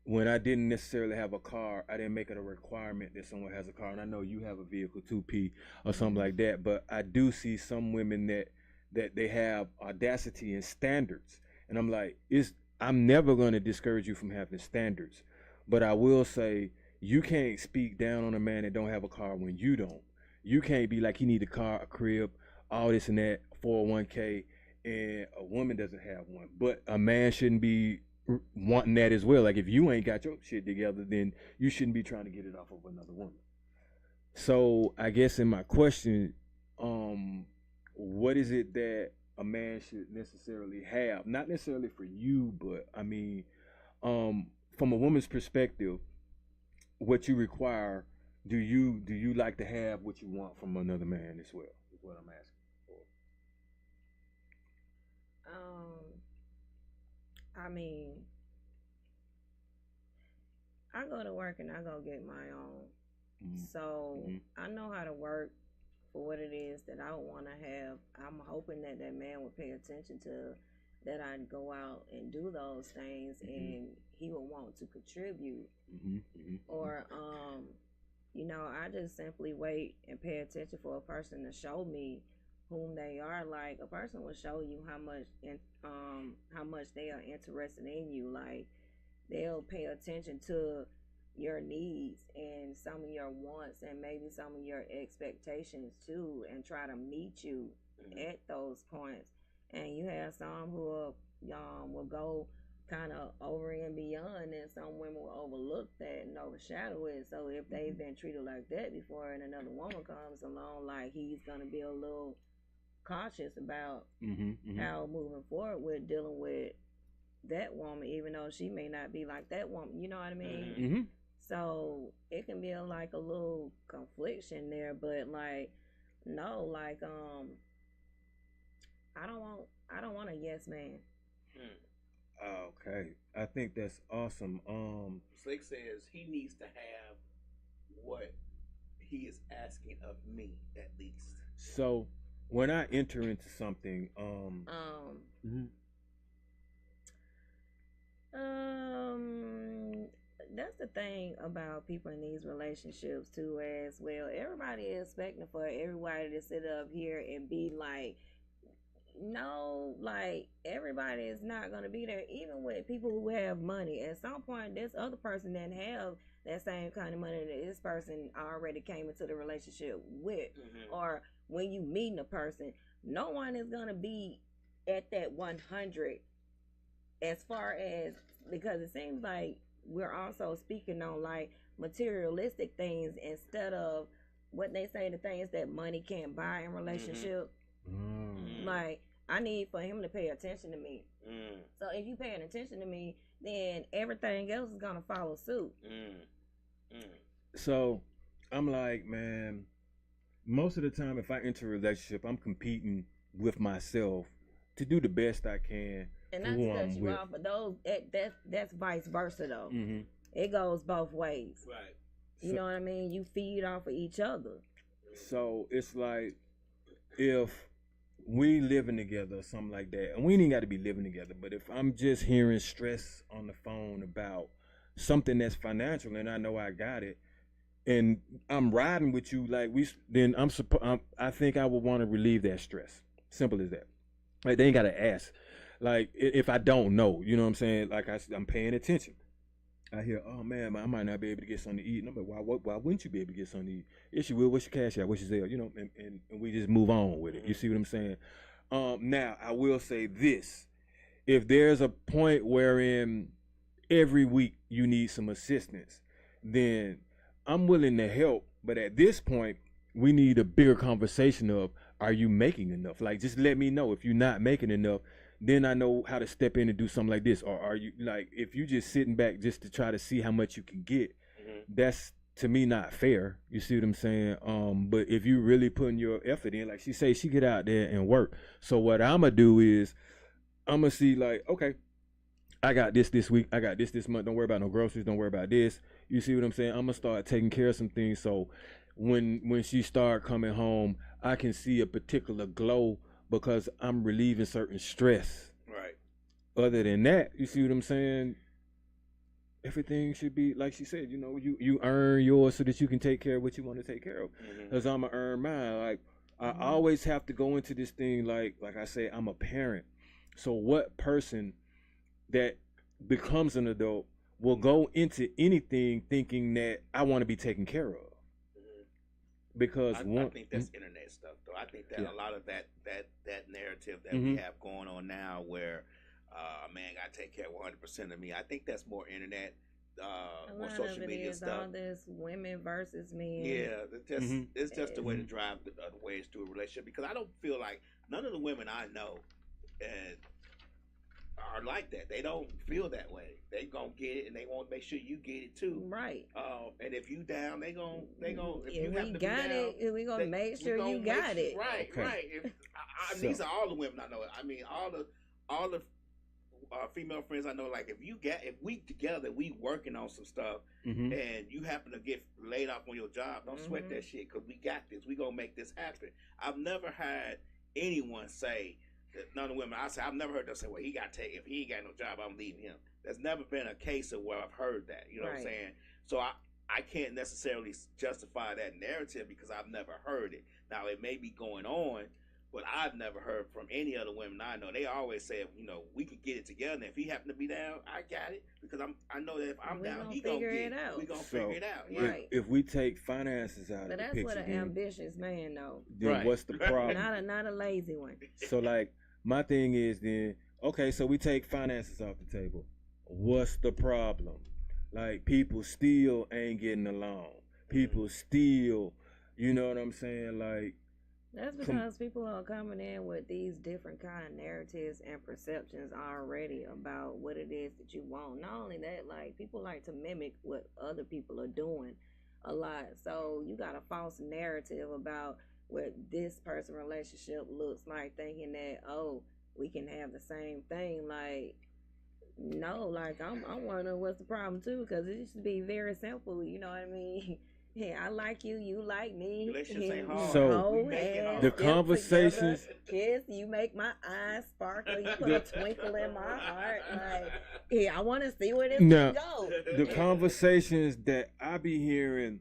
when I didn't necessarily have a car, I didn't make it a requirement that someone has a car. And I know you have a vehicle too, P, or something like that. But I do see some women that they have audacity and standards. And I'm like, I'm never going to discourage you from having standards. But I will say you can't speak down on a man that don't have a car when you don't. You can't be like he need a car, a crib, all this and that, 401k, and a woman doesn't have one. But a man shouldn't be wanting that as well. Like if you ain't got your shit together, then you shouldn't be trying to get it off of another woman. So I guess in my question, what is it that a man should necessarily have? Not necessarily for you, but I mean, from a woman's perspective, what you require, do you like to have what you want from another man as well? Is what I'm asking for. I mean, I go to work and I go get my own. So I know how to work for what it is that I want to have. I'm hoping that that man would pay attention to that. I'd go out and do those things, and he would want to contribute. Or, you know, I just simply wait and pay attention for a person to show me whom they are. Like a person will show you how much they are interested in you. Like they'll pay attention to your needs and some of your wants and maybe some of your expectations too, and try to meet you at those points. And you have some who will go kind of over and beyond, and some women will overlook that and overshadow it. So if they've been treated like that before and another woman comes along, like he's gonna be a little cautious about how moving forward with dealing with that woman, even though she may not be like that woman. You know what I mean? So it can be like a little confliction there, but like no, like I don't want a yes man. Okay, I think that's awesome. Slick says he needs to have what he is asking of me, at least. So when I enter into something, mhm. Um, that's the thing about people in these relationships too, as well. Everybody is expecting for everybody to sit up here and be like, no, like everybody is not gonna be there. Even with people who have money, at some point, this other person didn't have that same kind of money that this person already came into the relationship with, or when you meeting a person, no one is gonna be at that 100 as far as, because it seems like we're also speaking on like materialistic things instead of what they say, the things that money can't buy in relationship. Like, I need for him to pay attention to me. So if you paying attention to me, then everything else is gonna follow suit. So I'm like, man, most of the time if I enter a relationship, I'm competing with myself to do the best I can And for not who to cut I'm you with. off, but that's vice versa though. Mm-hmm. It goes both ways. Right. You know what I mean? You feed off of each other. So it's like if we living together or something like that, and we ain't got to be living together, but if I'm just hearing stress on the phone about something that's financial and I know I got it, and I'm riding with you, like then I think I would want to relieve that stress. Simple as that. Like they ain't gotta ask. Like if I don't know, you know what I'm saying? Like I'm paying attention. I hear, oh man, I might not be able to get something to eat. And I'm like, why wouldn't you be able to get something to eat? Yes, you will. What's your cash out? What's your Zelle? You know, and we just move on with it. You see what I'm saying? Now I will say this: if there's a point wherein every week you need some assistance, then I'm willing to help. But at this point, we need a bigger conversation of, are you making enough? Like, just let me know if you're not making enough. Then I know how to step in and do something like this. Or are you, like, if you just sitting back just to try to see how much you can get, that's to me not fair. You see what I'm saying? But if you really putting your effort in, like she say, she get out there and work. So what I'ma do is I'ma see, like, okay, I got this week, I got this month. Don't worry about no groceries. Don't worry about this. You see what I'm saying? I'm gonna start taking care of some things. So when she start coming home, I can see a particular glow because I'm relieving certain stress. Right. Other than that, you see what I'm saying? Everything should be like she said. You know, you earn yours so that you can take care of what you want to take care of. Because I'ma earn mine. Like I always have to go into this thing like I say, I'm a parent. So what person that becomes an adult will go into anything thinking that I want to be taken care of? Because I think that's internet stuff, though. I think that a lot of that narrative that we have going on now, where a man got to take care of 100% of me, I think that's more internet, more social media stuff. All this women versus men. Yeah, it's just a way to drive the ways to a relationship. Because I don't feel like none of the women I know are like that. They don't feel that way. They gonna get it, and they want to make sure you get it too. Right. And if you down, they gonna. If you have to got be down, it, we gonna make sure you got it. Right, okay. right. These are all the women I know. I mean, all the female friends I know. Like, if we together, we working on some stuff, and you happen to get laid off on your job, don't sweat that shit, because we got this. We gonna make this happen. I've never had anyone say. None of the women I say, I've never heard them say, well, he got to take, if he ain't got no job, I'm leaving him. There's never been a case of where I've heard that. You know what I'm saying? So I can't necessarily justify that narrative because I've never heard it. Now, it may be going on, but I've never heard from any other women I know. They always say, you know, we could get it together. And if he happen to be down, I got it, because I know that if I'm down, he gonna get it. We gonna figure it out. Right. If we take finances out of the that's picture, what an ambitious man know. Then what's the problem? Not a lazy one. So like, my thing is then, okay, so we take finances off the table. What's the problem? Like, people still ain't getting along. People still, you know what I'm saying? Like, that's because people are coming in with these different kind of narratives and perceptions already about what it is that you want. Not only that, like, people like to mimic what other people are doing a lot. So you got a false narrative about what this person relationship looks like, thinking that, oh, we can have the same thing. Like, No, like I'm wondering what's the problem too, because it should be very simple. You know what I mean? Yeah, I like you, you like me. Relationships ain't hard. So, We make it hard. the conversations- kiss, you make my eyes sparkle, you put a twinkle in my heart. Like, yeah, I want to see where this Now, can go. the conversations that I be hearing,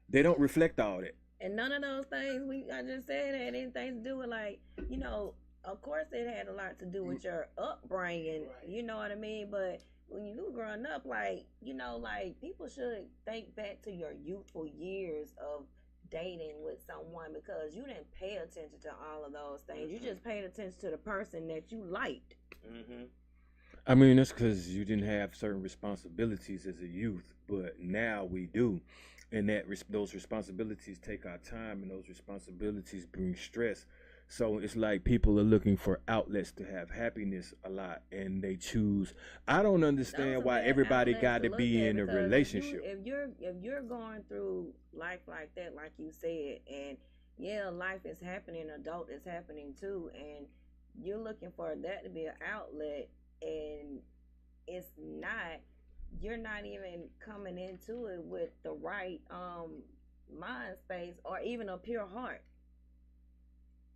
they don't reflect all that. And none of those things I just said had anything to do with, like, you know, of course it had a lot to do with your upbringing, you know what I mean? But when you were growing up, like, you know, like, people should think back to your youthful years of dating with someone, because you didn't pay attention to all of those things. You just paid attention to the person that you liked. I mean, that's because you didn't have certain responsibilities as a youth, but now we do. And those responsibilities take our time, and those responsibilities bring stress. So it's like people are looking for outlets to have happiness a lot, and they choose. I don't understand why everybody got to be in a relationship. If you're going through life like that, like you said, and yeah, life is happening, adult is happening too, and you're looking for that to be an outlet, and it's not. You're not even coming into it with the right mind space or even a pure heart.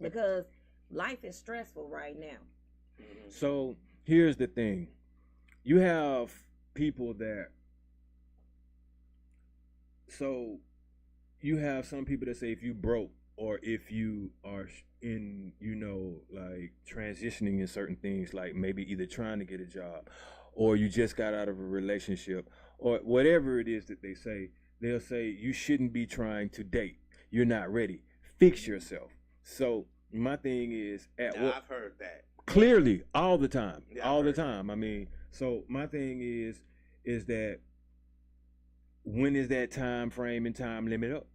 Because life is stressful right now. So here's the thing. You have people so you have some people that say if you broke, or if you are in, you know, like transitioning in certain things, like maybe either trying to get a job, or you just got out of a relationship, or whatever it is that they say, they'll say you shouldn't be trying to date. You're not ready. Fix yourself. So my thing is, I've heard that clearly all the time, Yeah, all the time. I mean, so my thing is that when is that time frame and time limit up?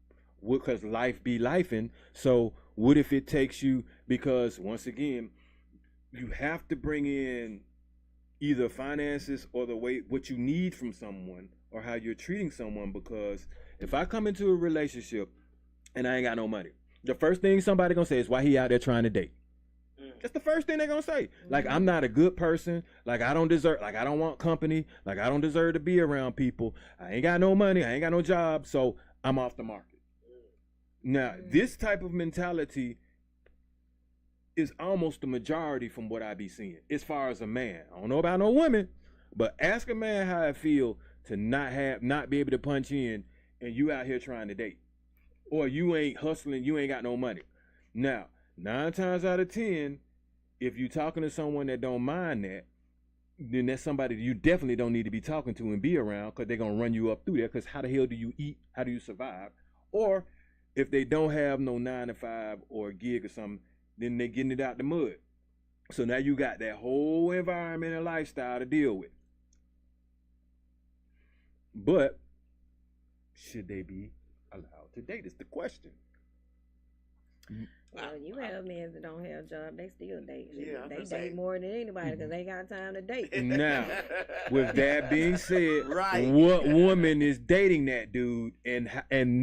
Because life be lifing. So what if it takes you? Because once again, you have to bring in either finances or the way what you need from someone, or how you're treating someone. Because if I come into a relationship and I ain't got no money, the first thing somebody gonna say is, why he out there trying to date? That's the first thing they're gonna say. Like, I'm not a good person. Like, I don't deserve, like, I don't want company. Like, I don't deserve to be around people. I ain't got no money. I ain't got no job. So I'm off the market. Now, this type of mentality is almost the majority from what I be seeing as far as a man. I don't know about no women, but ask a man how it feel to not be able to punch in, and you out here trying to date. Or you ain't hustling, you ain't got no money. Now, 9 times out of 10, if you talking to someone that don't mind that, then that's somebody you definitely don't need to be talking to and be around, because they're going to run you up through there. Because how the hell do you eat? How do you survive? Or if they don't have no 9 to 5 or a gig or something, then they getting it out the mud. So now you got that whole environment and lifestyle to deal with. But should they be allowed to date is the question. Well, you have men that don't have a job, they still date. Yeah, They date more than anybody because they got time to date. Now, with that being said, Right. what woman is dating that dude, and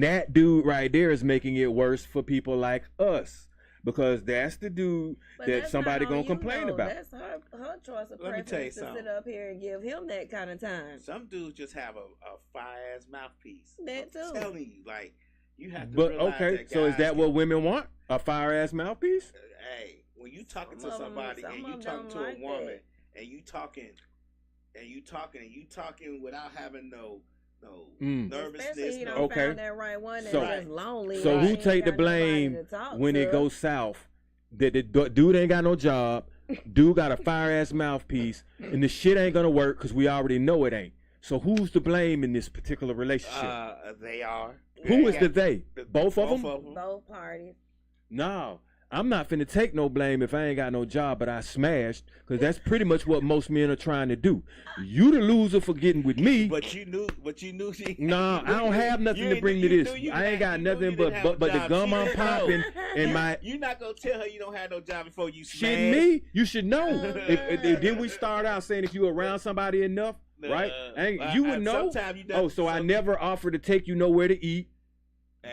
that dude right there is making it worse for people like us, because that's the dude But that that's somebody not on gonna you, complain though. about. That's her choice of Let me tell you preference to something. sit up here and give him that kind of time. Some dudes just have a fire-ass mouthpiece. That too. I'm telling you, like, you have to But realize okay, that so is guys that what can- women want? A fire ass mouthpiece? Hey, when you talking Some to of 'em- somebody some and of you 'em talking don't to a like woman that. and you talking without having no Mm. nervousness. Especially he no, don't Okay. found that right one that's So- just lonely. So and who ain't take the got nobody blame to talk when to. it goes south? That the dude ain't got no job, dude got a fire ass mouthpiece, and the shit ain't gonna work because we already know it ain't. So who's to blame in this particular relationship? they are. Who is Yeah. the they? Both of them? Both parties. No, I'm not finna take no blame if I ain't got no job, but I smashed, because that's pretty much what most men are trying to do. You the loser for getting with me. But you knew she. Nah, I don't have nothing to bring to this. I ain't got nothing but the gum I'm popping and my You're not gonna tell her you don't have no job before you smash. shit. Me, you should know. Then we start out saying if you around somebody enough, right? You would know. Sometimes you Oh, so I never offer to take you nowhere to eat.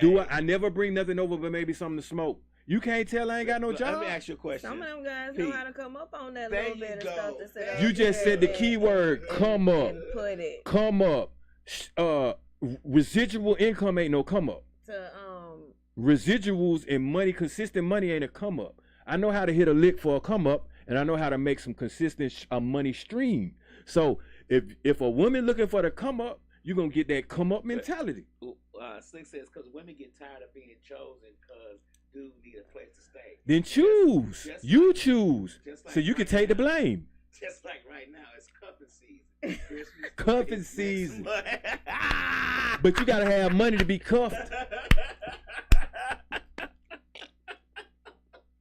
Do I never bring nothing over but maybe something to smoke? You can't tell I ain't got no Let job. me ask you a question. Some of them guys Pete, know how to come up on that there little you bit of go. stuff to sit You up just said the there key word, come up. and put it Come up. Residual income ain't no come up. to Residuals and money, consistent money ain't a come up. I know how to hit a lick for a come up, and I know how to make some consistent money stream. So if a woman looking for the come up, you're gonna get that come up mentality. Slick says because women get tired of being chosen because dudes need a place to stay. Then choose. Just You like- choose. just like So you can right take the now. blame. Just like right now, it's cuffing season. Christmas Cuffing is next season. month. But you gotta have money to be cuffed.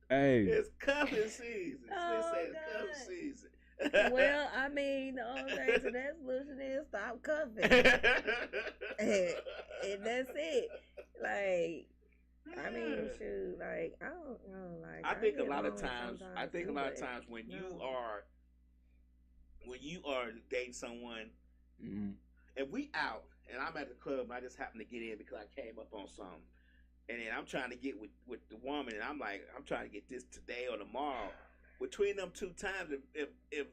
Hey. It's cuffing season. Oh, Slick says God. cuffing season. well, I mean, the only thing to that solution is stop cuffing. And that's it. Like, I mean, shoot, like, I don't know. Like, I think a get lot of lonely times. I sometimes think a too, lot of but times when you no. are dating someone, Mm. if we out and I'm at the club and I just happen to get in because I came up on something, and then I'm trying to get with the woman, and I'm like, I'm trying to get this today or tomorrow. Between them 2 times, if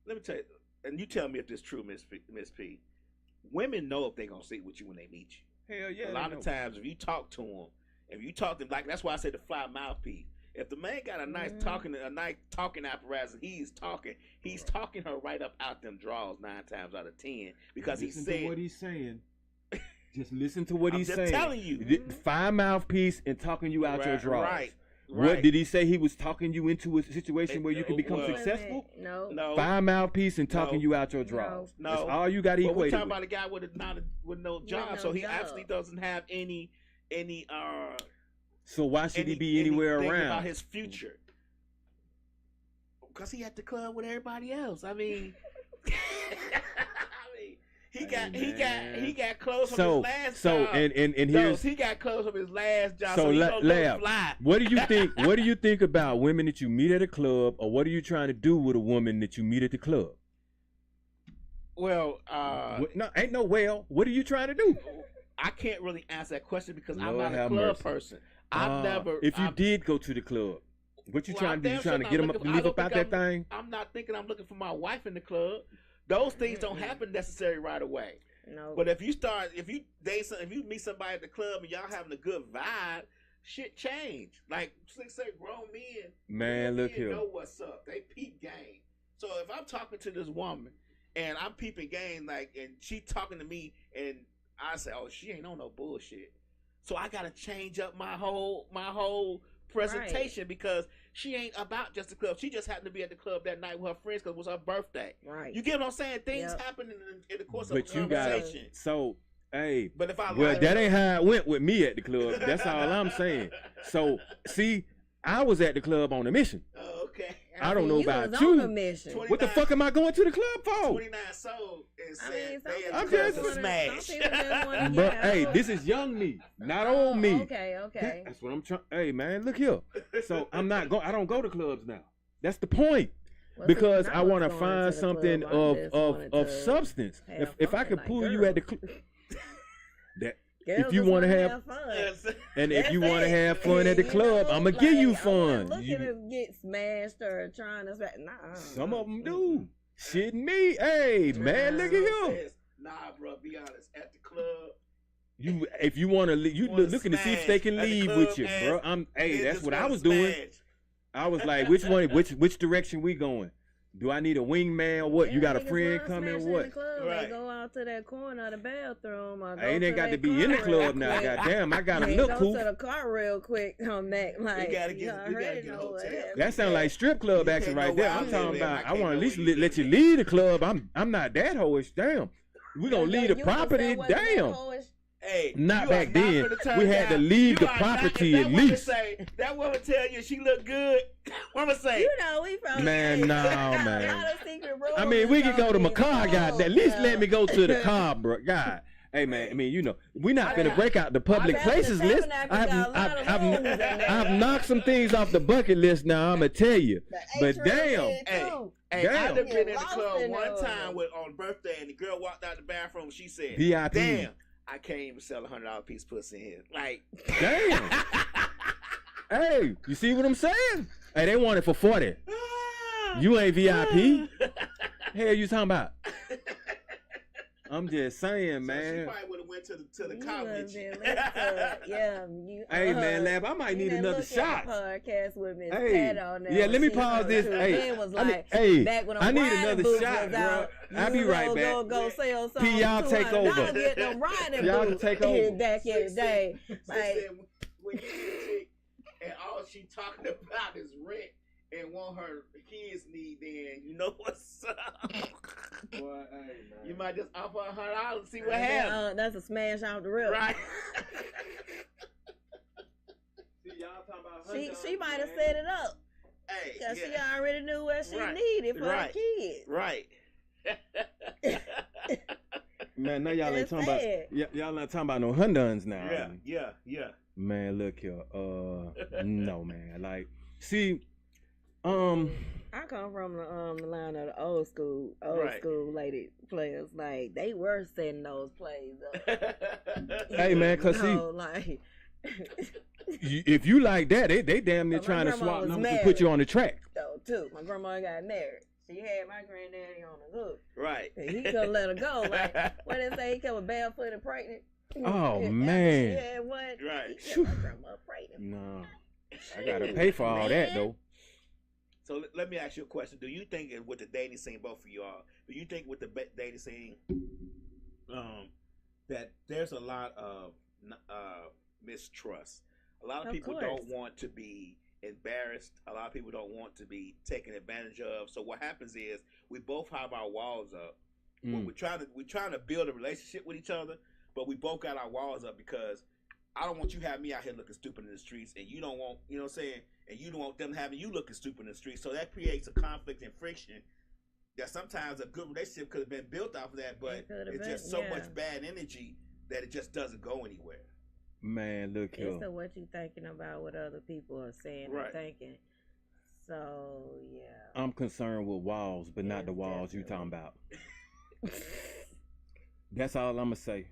let me tell you, and you tell me if this is true, Miss P. Women know if they're gonna sit with you when they meet you. Hell yeah. A lot of times, if you talk to them, like that's why I say the fly mouthpiece. If the man got a nice talking apparatus, and he's talking her right up out them draws 9 times out of 10 because he listen said to what he's saying. Just listen to what I'm he's just saying. telling you. Fine mouthpiece and talking you out your draws. Right. What did he say? He was talking you into a situation where you can become well, successful? No. Fine mouthpiece and talking No. you out your draws. No. That's all you got to But we're equate talking it about with. a guy with no job, no so he job. actually doesn't have any So why should he be anywhere anything around? about his future? Because he at the club with everybody else. I mean, he got clothes from his last job. And here's he got clothes from his last job. So So he gonna go Lab, fly. what do you think? What do you think about women that you meet at a club, or what are you trying to do with a woman that you meet at the club? Well, No, ain't no well. What are you trying to do? I can't really answer that question because I'm Lord not a have club mercy. person. I've never. If you I've- did go to the club, what you Well, trying to do? You damn trying to sure get not them up looking- to I leave don't up out think that thing? I'm not thinking I'm looking for my wife in the club. Those things don't happen necessarily right away. No. But if you meet somebody at the club and y'all having a good vibe, shit change. Like say grown men, Man, grown look men here. know what's up. They peep game. So if I'm talking to this woman and I'm peeping game, like, and she talking to me, and I say, oh, she ain't on no bullshit. So I gotta change up my whole presentation because she ain't about just the club. She just happened to be at the club that night with her friends because it was her birthday. Right. You get what I'm saying? Things Yep. happen in the course But of you a got conversation. so hey. But if I Well, like that ain't how it went with me at the club. That's all I'm saying. So see, I was at the club on a mission. Oh, okay. I don't know you about was you. on a mission. 20 What the fuck am I going to the club for? 29 sold and I said mean, some they people at the I'm club just- to wanna- smash. some people just wanna But get hey, out. this is young me, not old me. Okay. That's what I'm trying. Hey man, look here. So I'm not going. I don't go to clubs now. That's the point. Well, Because see, I was want to going find the something club, I of just of wanted of to substance. have If I fun, could like pull you at the girls. that Girls if you just wanna wanna have- fun. and if That's you want to it. have fun at the You club, know, I'm gonna give you like, I'm not fun. looking You- to get smashed or trying to smash. Nah. some of them do. Shit me. Hey man, look at you. Nah, bro, be honest. At the club, You if you want to, you Wanna looking to see if smash they can at the leave club with you, and bro. Hey, they that's just what I wanna was doing. smash. I was like, which direction we going? Do I need a wingman or what? You got a niggas friend love coming or smashing what? in the club. Right. They go out to that corner of the bathroom. Or I go ain't to got to that be in the car club real now. quick. Goddamn, I got a They look go cool. to the car real quick on that. Like, gotta get- you we gotta already get a know hotel. what happened. That sound like strip club You action can't right know there. where I'm I talking live, about. man. I I want can't at least know where you let you live. leave the club. I'm not that hoish. Damn, we gonna leave the You property. was that Damn. hoish. Hey, Not you back are then. finna turn We had to down. leave You the are property not, at if that woman least. Say, that woman tell you she look good. Woman say, You know, we from Man, hey, no, a lot man. of secret rooms I mean, we and can go to my stuff, car. you God, know. at least let Yeah. me go to the car, bro. God. Hey man, I mean, you know, we not gonna break out the public I- places the list. Tabernacle got a lot of rooms in there. I've knocked some things off the bucket list now. I'ma tell you, The but atrium damn, did Hey. too. hey, Damn. I done Get been in the lost club in one there. time on birthday, and the girl walked out the bathroom. She said, VIP. "Damn, I can't even sell $100 piece pussy in here." Like, damn. Hey, you see what I'm saying? Hey, they want it for 40. You ain't VIP. Hell, you talking about? I'm just saying, So man. she probably would have went to the You college. Hey, man, Lab, I might need another shot. Podcast with Miss Hey, Pea on there. yeah, when let me she pause heard this. too. Hey, Ben was like, back when I need riding another boots shot, was bro. out, I'll be right back. Go sell something. P, y'all take over. Get them riding Y'all can boots take over. back in the day. Like, when you get a chick and all she talking about is rent and want her kids need, then you know what's up. Boy, hey, man. You might just offer $100 and see what happens. That's a smash off the rip. Right. See, y'all talking about She might have set it up. Hey, Because yeah. she already knew what she Right. needed for her Right. kids. Right. Man, now y'all ain't That's talking sad. about y'all not talking about no Hyundais now. Yeah. Man, look here. No, man. Like, see, I come from the line of the old school lady players. Like they were setting those plays up. hey, man, cause see, like if you like that, they damn near My trying to grandma swap was numbers and married. put you on the track. though too. My grandma got married. She had my granddaddy on the hook. Right. And he couldn't let her go. Like what they say, he come barefoot and pregnant. Oh, After man. She had one. Right. He kept my grandma pregnant. No, I gotta pay for all that though. So let me ask you a question. Do you think with the dating scene, both of y'all, do you think with the dating scene, that there's a lot of mistrust? A lot of people course. don't want to be embarrassed. A lot of people don't want to be taken advantage of. So what happens is we both have our walls up. We're trying to build a relationship with each other, but we both got our walls up because I don't want you having me out here looking stupid in the streets, and you don't want, you know what I'm saying, and you don't want them having you looking stupid in the streets. So that creates a conflict and friction that sometimes a good relationship could have been built off of that, but it's just so much bad energy that it just doesn't go anywhere. Man, look here. It's what you thinking about what other people are saying Right. and thinking. So yeah. I'm concerned with walls, but not the Yes, walls you definitely. talking about. That's all I'm gonna say.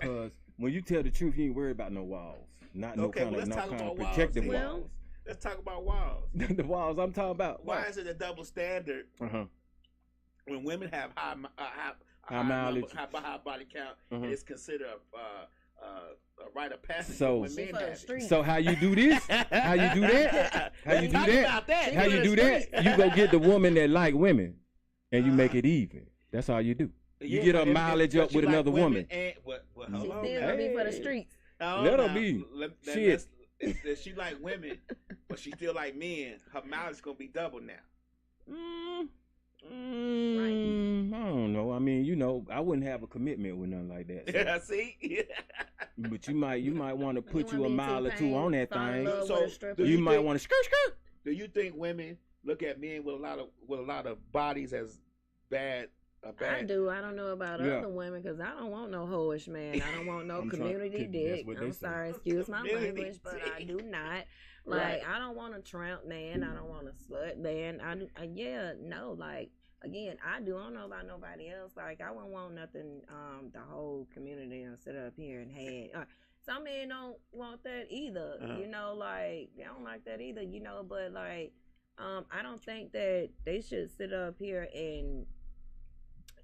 Cause when you tell the truth, you ain't worried about no walls. Not no Okay, kind well, of let's talk about walls protective then. Well, walls. Let's talk about walls. The walls I'm talking about. Why is it a double standard when women have high mileage. high body count? Mhm. And it's considered a rite of passage So- when men She for the have it. street. So how you do this? How you do that? How you Let's do talk that? about that. How you do that? You go get the woman that like women, and you make it even. That's all you do. You get her but mileage but up you with like another women woman. And, well, She hold on still now. gonna be for the Hey. streets. Hold Let her now. be. Shit. If she like women, but she still like men, her mileage gonna be double now. I don't know. I mean, you know, I wouldn't have a commitment with nothing like that. So. Yeah, see? But you might want to put you a wanna be mile or two T-Pain, on that fall in thing. love So, with a stripper. do You you might think- want to skirt. Do you think women look at men with a lot of bodies as bad? I do. I don't know about Yeah. other women because I don't want no hoish man. I don't want no I'm trying- community that's dick. what they I'm say. sorry, excuse my Community language, but I dick. do not. Like, Right. I don't want a tramp man. I don't want a slut man. Like, again, I do. I don't know about nobody else. Like, I wouldn't want nothing, the whole community to sit up here and have. Some men don't want that either. Uh-huh. You know, like, they don't like that either, you know, but, like, I don't think that they should sit up here and,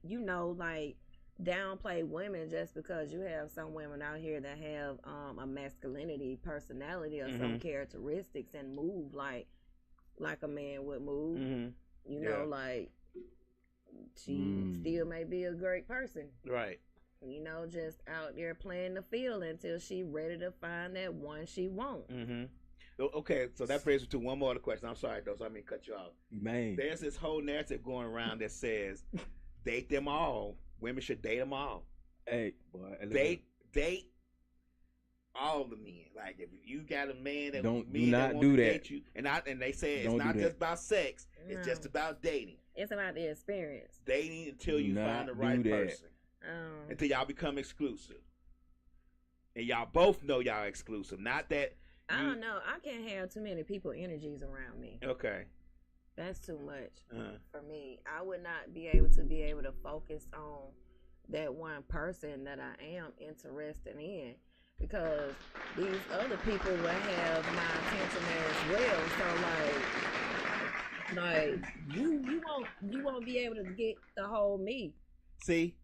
you know, like downplay women just because you have some women out here that have a masculinity personality or some characteristics and move like a man would move. You know, Yeah. like she still may be a great person. Right. You know, just out there playing the field until she ready to find that one she wants. Okay, so that brings me to one more other question. I'm sorry, though, so I mean cut you off. Man. There's this whole narrative going around that says date them all. Women should date them all. Hey, boy. Date all the men. Like if you got a man that Don't- do men not that do want to that. date you, and they say it's Don't not do that. just about sex. It's No. just about dating. It's about the experience. Dating until Do you not find the do right that. person. Um, Until y'all become exclusive. And y'all both know y'all exclusive. Not that I don't know. I can't have too many people energies around me. okay. That's too much Uh-huh. for me. I would not be able to focus on that one person that I am interested in because these other people will have my attention as well. So like you won't be able to get the whole me. See,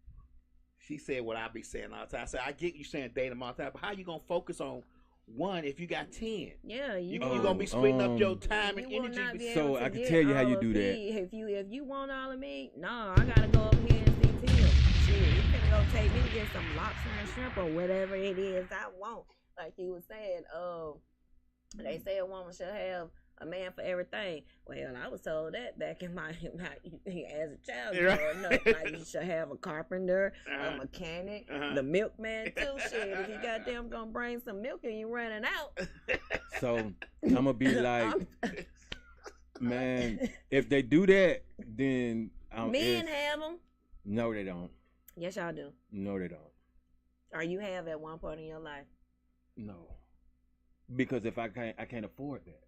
she said what I be saying all the time. I said I get you saying date them all the time, but how you gonna focus on one if you got 10? Yeah, You gonna be splitting up your time and you will not energy. be So able to I can get tell you how all you of do that. me. If you want all of me, no, I gotta go up here and see Tim. Shit, you finna go take me to get some lobster and shrimp or whatever it is I want. Like you was saying, they say a woman should have a man for everything. Well, I was told that back in my as a child growing up. Like you should have a carpenter, a mechanic, the milkman too. Shit, if you goddamn gonna bring some milk and you running out. So I'm gonna be like, man, if they do that, then men have them. No, they don't. Yes, y'all do. No, they don't. Or you have at one point in your life. No, because if I can't afford that.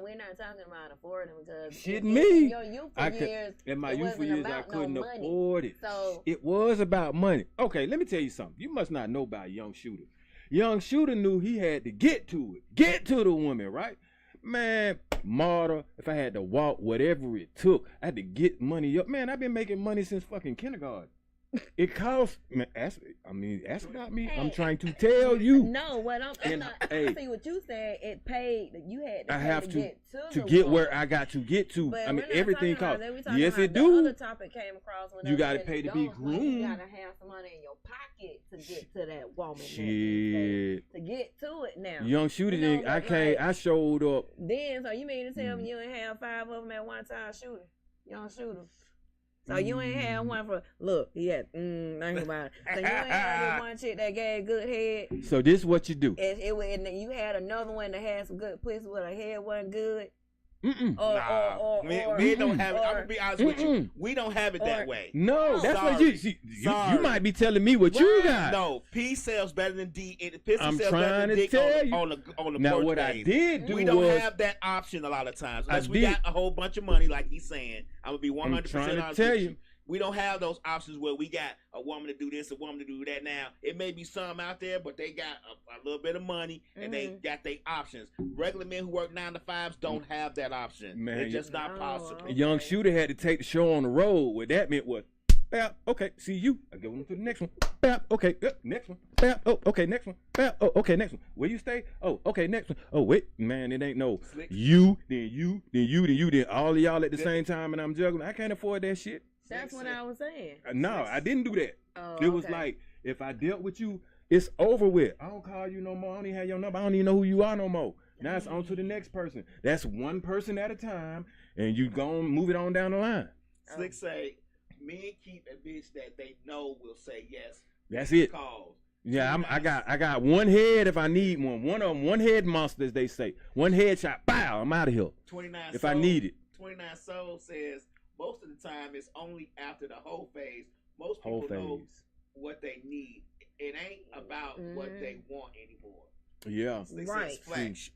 We're not talking about affording because Shit, in me. your youthful years, In my it youthful wasn't years, I about couldn't no money. afford it. So It was about money. Okay, let me tell you something. You must not know about Young Shooter. Young Shooter knew he had to get to it, get to the woman, right? Man, martyr, if I had to walk, whatever it took, I had to get money up. Man, I've been making money since fucking kindergarten. It costs, man, ask about me. I'm trying to tell you. no, what I'm not. Hey, I see what you said. It paid. You had to I pay have to to get to the get woman. where I got to get to. But I mean, we're not everything talking about costs. that. We're talking Yes, about it the do. other topic came across when You got gotta pay to be You groomed. gotta have some money in your pocket to get to that woman. Shit. To get to it now. Young Shooter, You know, nigga, I but can't. like- I showed up. Then, so you mean to tell me you ain't have 5 of them at one time shooting? Young shooter. So you ain't had one for, look, yeah, think about it. So you ain't had this one chick that gave good head. So this is what you do. And then you had another one that had some good pussy but her head wasn't good. We don't have it. I'm gonna be honest with you. Mm-mm. We don't have it that way. No, Oh. that's what Sorry. you see. You Sorry. might be telling me what you got. No, P sells better than D. And pussy I'm sells better trying than to dick tell you. on the Now birthdays. what I did do We don't was have that option a lot of times. I Unless we did- got a whole bunch of money, like he's saying. I'm gonna be 100% trying to honest tell with you. We don't have those options where we got a woman to do this, a woman to do that. Now it may be some out there, but they got a little bit of money and they got their options. Regular men who work 9 to 5s don't have that option. Man, it's just not possible. okay. Young Shooter had to take the show on the road. What that meant was, bap, okay, see you. I go on to the next one. Bap, okay, next one. Bap, oh, okay, next one. Bap, oh, okay, next one. Where you stay? Oh, okay, next one. Oh, wait, man, it ain't no Slick. you, then you, then you, then you, then all of y'all at the same time, and I'm juggling. I can't afford that shit. That's what I was saying. No, I didn't do that. Oh, It was okay. like, if I dealt with you, it's over with. I don't call you no more. I don't even have your number. I don't even know who you are no more. Now it's on to the next person. That's one person at a time, and you go and move it on down the line. Slick say, men keep a bitch that they know will say yes. That's it. Calls. Yeah, I got one head if I need one. One of them, one head monster, as they say. One headshot, bow, I'm out of here. 29 If Soul, I need it. 29 Soul says most of the time it's only after the whole phase. Most Whole people know phase. what they need. It ain't about what they want anymore. Yeah. Slick Right. says facts.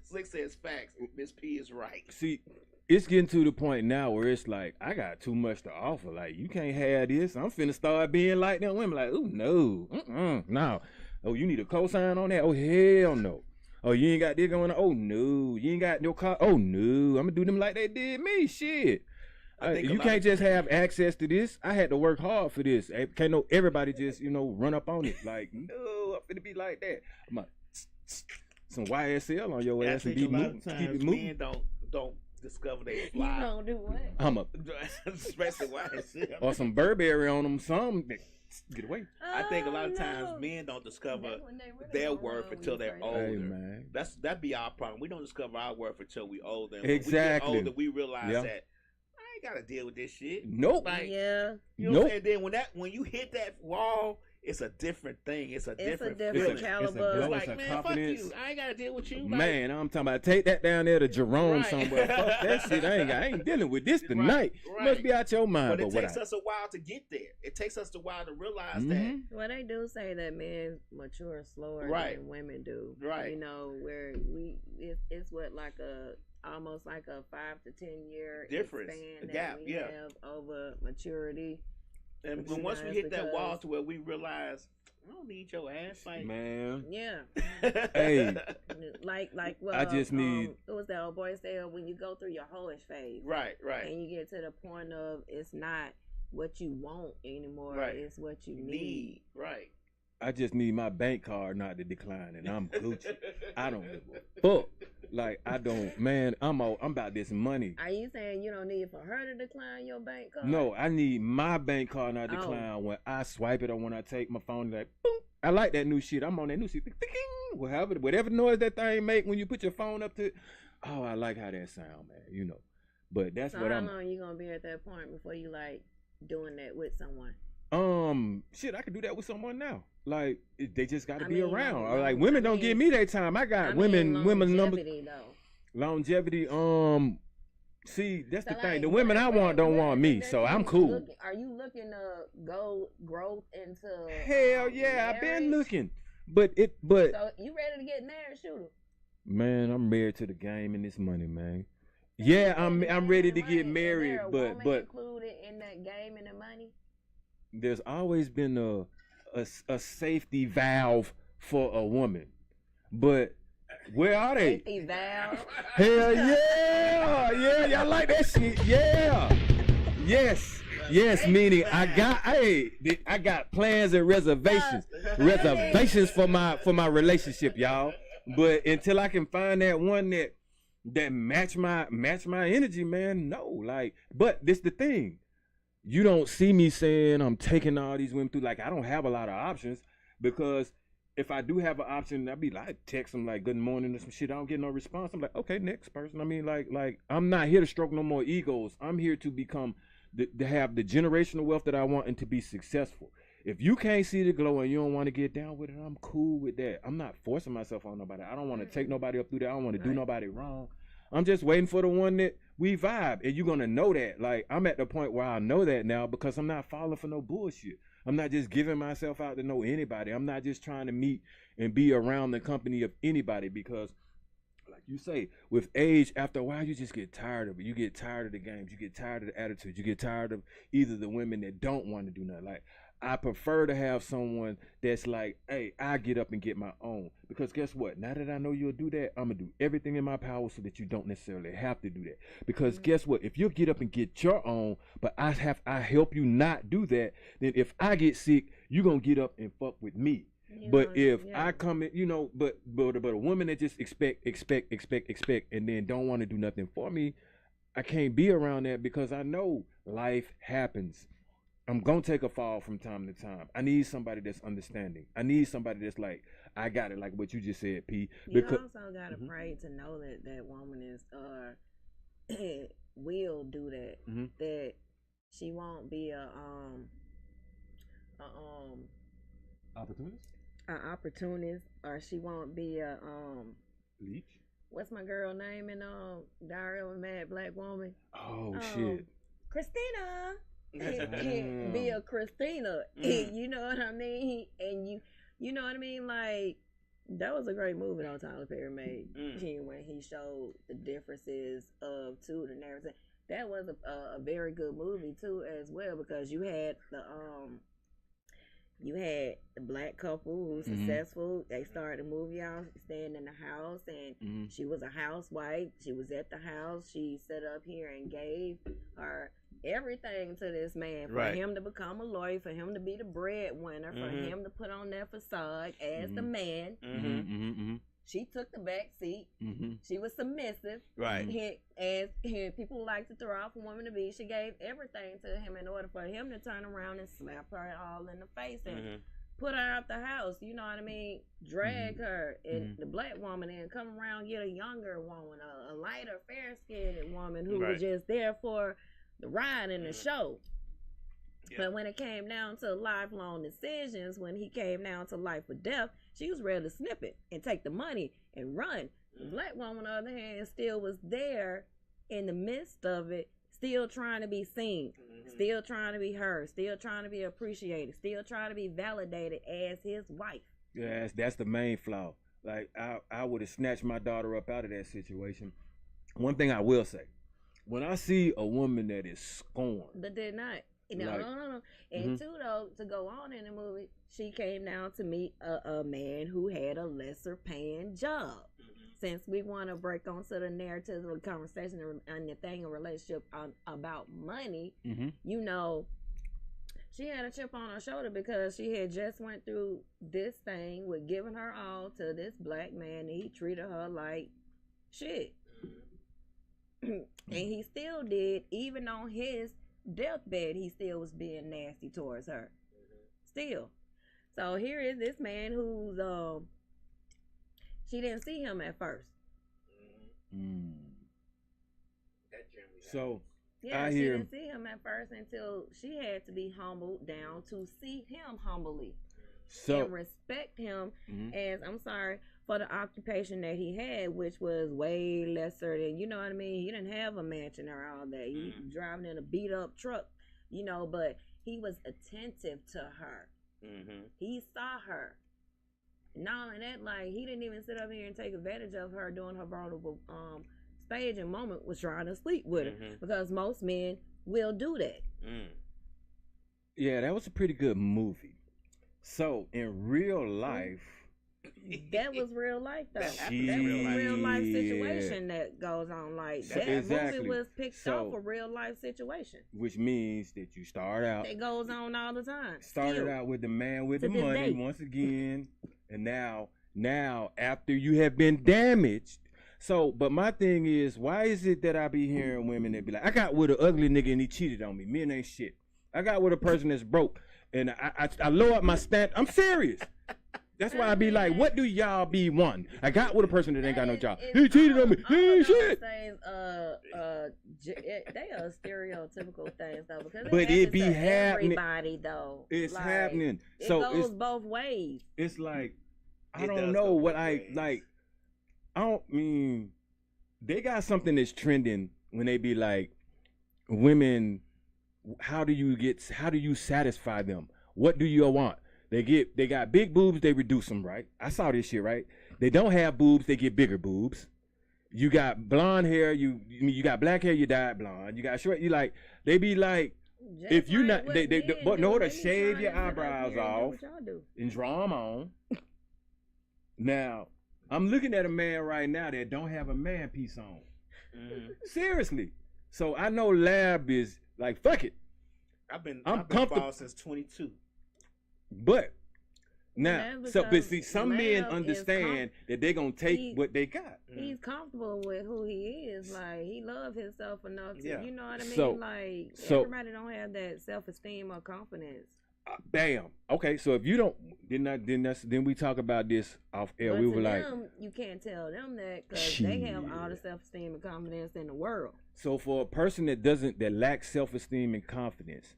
Slick says facts. Miss P is right. See, it's getting to the point now where it's like, I got too much to offer. Like, you can't have this. I'm finna start being like them women. Like, oh, no. No. Oh, you need a cosign on that? Oh, hell no. Oh, you ain't got this going on? Oh, no. You ain't got no car? Oh, no. I'm gonna do them like they did me. Shit. You can't just have access to this. I had to work hard for this. Can't no everybody just, run up on it. Like, no, I'm finna be like that. I'm like, some YSL on your I ass and think be a lot moving. of Keep times it moving. men don't discover they You fly. gonna do what? I'm a Especially YSL. or some Burberry on them. Some get away. I think a lot of Oh, times no. men don't discover That's when they really their gonna worth run until when they're you older. Hey man. That'd be our problem. We don't discover our worth until we older. And Exactly. When we get older, we realize Yeah. that I ain't gotta deal with this shit. Nope. Like, Yeah, you know Nope. what I'm saying? Then when you hit that wall, it's a different thing. It's a different feeling. caliber. It's a It's blow, like, it's a man, fuck confidence. you. I ain't gotta deal with you. Like, Man, I'm talking about take that down there to Jerome Right. somewhere. Fuck that shit. I ain't dealing with this tonight. You right. must be out your mind. but it what takes us a while to get there. It takes us a while to realize Mhm. Well, they do say that men mature slower Right. than women do. Right. You know, where it's what like almost like a 5 to 10 year Difference, span a that gap, we yeah. have over maturity. that. And But once you we guys, hit that wall because- to where we realize I don't need your ass. Like, man. Yeah. Hey, Like well, I just need. it was that old boy said when you go through your hoish phase, right. and you get to the point of it's not what you want anymore, Right. it's what you need. Right. I just need my bank card not to decline, and I'm Gucci. I don't give a fuck. Like I don't, man. I'm about this money. Are you saying you don't need for her to decline your bank card? No, I need my bank card not to decline when I swipe it or when I take my phone. Like, boom. I like that new shit. I'm on that new shit. Whatever noise that thing make when you put your phone up to it. Oh, I like how that sound, man. You know. But that's so what how I'm. long you gonna be at that point before you like doing that with someone? Shit, I could do that with someone now. Like they just got to I be mean, around. long- Or like women I don't mean- give me their time. I got women number longevity, though. longevity. See, that's So, the thing. like, The women I want don't want me, so I'm cool. Are you looking to go growth into? Hell yeah, I've been marriage? looking, but So you ready to get married, shooter? man, I'm married to the game and this money, man. Yeah, I'm ready to get married, but included in that game and the money. there's always been a safety valve for a woman, but where are they? Safety valve. Hell yeah, y'all like that shit? Yeah, yes. Meaning I got plans and reservations for my relationship, y'all. But until I can find that one that match my energy, man, no. Like, but this the thing. You don't see me saying I'm taking all these women through. Like, I don't have a lot of options because if I do have an option, I'd be like, text them like good morning or some shit. I don't get no response. I'm like, okay, next person. I mean, like I'm not here to stroke no more egos. I'm here to become to have the generational wealth that I want and to be successful. If you can't see the glow and you don't want to get down with it, I'm cool with that. I'm not forcing myself on nobody. I don't want to take nobody up through that. I don't want to do nobody wrong. I'm just waiting for the one that we vibe, and you're gonna know that. Like, I'm at the point where I know that now because I'm not falling for no bullshit. I'm not just giving myself out to know anybody. I'm not just trying to meet and be around the company of anybody because, like you say, with age, after a while, you just get tired of it. You get tired of the games. You get tired of the attitude. You get tired of either the women that don't want to do nothing. Like, I prefer to have someone that's like, hey, I get up and get my own. Because guess what? Now that I know you'll do that, I'm going to do everything in my power so that you don't necessarily have to do that. Because guess what? If you get up and get your own, but I help you not do that, then if I get sick, you're going to get up and fuck with me. But if I come in, you know, but a woman that just expect, and then don't want to do nothing for me, I can't be around that because I know life happens. I'm going to take a fall from time to time. I need somebody that's understanding. I need somebody that's like, I got it, like what you just said, P. You also got to pray to know that that woman is, will do that. That she won't be Opportunist? An opportunist, or she won't be a, Leech? what's my girl name in Diary of a Mad Black Woman? Oh, shit. Christina. Be a Christina. You know what I mean? And you know what I mean? Like, that was a great movie that Tyler Perry made when he showed the differences of two and everything. That was a very good movie too, as well, because you had the black couple who's successful. They started the movie out staying in the house, and she was a housewife. She was at the house. She sat up here and gave her everything to this man for him to become a lawyer, for him to be the breadwinner, for him to put on that facade as the man. She took the back seat. She was submissive. As people like to throw off a woman to be, she gave everything to him in order for him to turn around and slap her all in the face and put her out the house. You know what I mean? Drag her, and the black woman, and come around, get a younger woman, a lighter, fair-skinned woman who was just there for the ride and the show. But when it came down to lifelong decisions, when he came down to life or death, she was ready to snip it and take the money and run. The black woman, on the other hand, still was there in the midst of it, still trying to be seen, still trying to be heard, still trying to be appreciated, still trying to be validated as his wife. Yeah, that's the main flaw. Like, I would have snatched my daughter up out of that situation. One thing I will say, when I see a woman that is scorned, But did not. No, Like, no. And two, though, to go on in the movie, she came down to meet a man who had a lesser paying job. Since we want to break onto the narrative of the conversation and the thing in relationship about money, you know, she had a chip on her shoulder because she had just went through this thing with giving her all to this black man, and he treated her like shit. And he still did, even on his deathbed, he still was being nasty towards her. Still. So here is this man who's she didn't see him at first. So yeah, she didn't see him at first until she had to be humbled down to see him humbly. And respect him as, I'm sorry, for the occupation that he had, which was way lesser than, you know what I mean? He didn't have a mansion or all that. He was driving in a beat up truck, you know, but he was attentive to her. He saw her. Not only that, like, he didn't even sit up here and take advantage of her during her vulnerable stage and moment, was trying to sleep with her, because most men will do that. Yeah, that was a pretty good movie. So in real life, that was real life, though. That was Shit. real life situation that goes on. Like, that Exactly. movie was picked off a real life situation. which means that you start out That goes on all the time. started Still. out with the man with To the this money day. once again, and now after you have been damaged. So, but my thing is, why is it that I be hearing women that be like, I got with an ugly nigga and he cheated on me. Men ain't shit. I got with a person that's broke and I lowered my stand. I'm serious. That's why I be like, what do y'all be wanting? I got with a person that ain't got no job. He cheated on me. He ain't shit. Things, they are stereotypical things, though, because But it be to happening. everybody, though. It's Like, happening. It So goes it's both ways. it's like I It don't does know go what both I ways. like. I don't mean they got something that's trending when they be like, women, how do you satisfy them? What do you want? They got big boobs, they reduce them, right? I saw this shit, right? They don't have boobs, they get bigger boobs. You got blonde hair, you got black hair, you dyed blonde. You got short, you like, they be like, Just if you like not, what they men but do. know to They be shave trying your to sit up eyebrows here and do off what y'all do. and draw them on. Now, I'm looking at a man right now that don't have a man piece on. Seriously. So I know Lab is like, fuck it. I've been comfortable. bald since 22. But now, And that's so but because see, some men Lab is understand that they're gonna take he- what they got. He's comfortable with who he is. Like, he loves himself enough to, Yeah. you know what I mean? So- like, so- everybody don't have that self-esteem or confidence. Bam. Okay, so if you don't, then we talk about this off air. But We to were like, them, you can't tell them that because they have all the self-esteem and confidence in the world. so for a person that lacks self-esteem and confidence,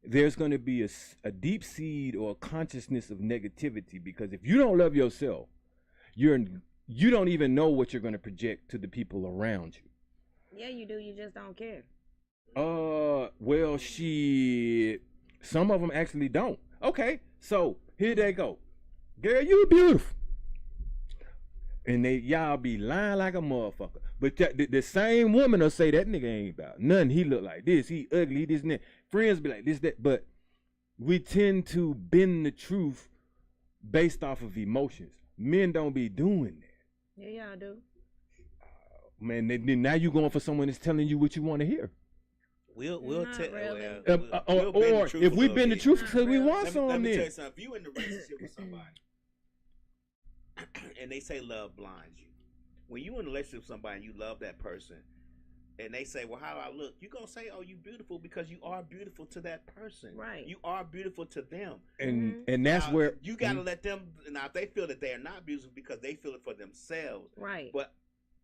there's going to be a deep seed or a consciousness of negativity, because if you don't love yourself, you don't even know what you're going to project to the people around you. Yeah, you do. You just don't care. Well, shit. Some of them actually don't. Okay, so here they go. Girl, you beautiful. And y'all be lying like a motherfucker. But the same woman will say that nigga ain't about nothing. He look like this. He ugly. This and that. Friends be like this, that. But we tend to bend the truth based off of emotions. Men don't be doing that. Yeah, y'all do. Man, then now you going for someone that's telling you what you want to hear. We'll Not tell really. we'll bend the Or truth if a we little been the bit. truth because we Not want Let some me tell then. you something. If you in a relationship with somebody and they say love blinds you, when you in a relationship with somebody and you love that person and they say, well, how do I look? You're going to say, oh, you beautiful, because you are beautiful to that person. Right. You are beautiful to them. And that's Now, where you got to let them, now if they feel that they are not beautiful because they feel it for themselves. Right. But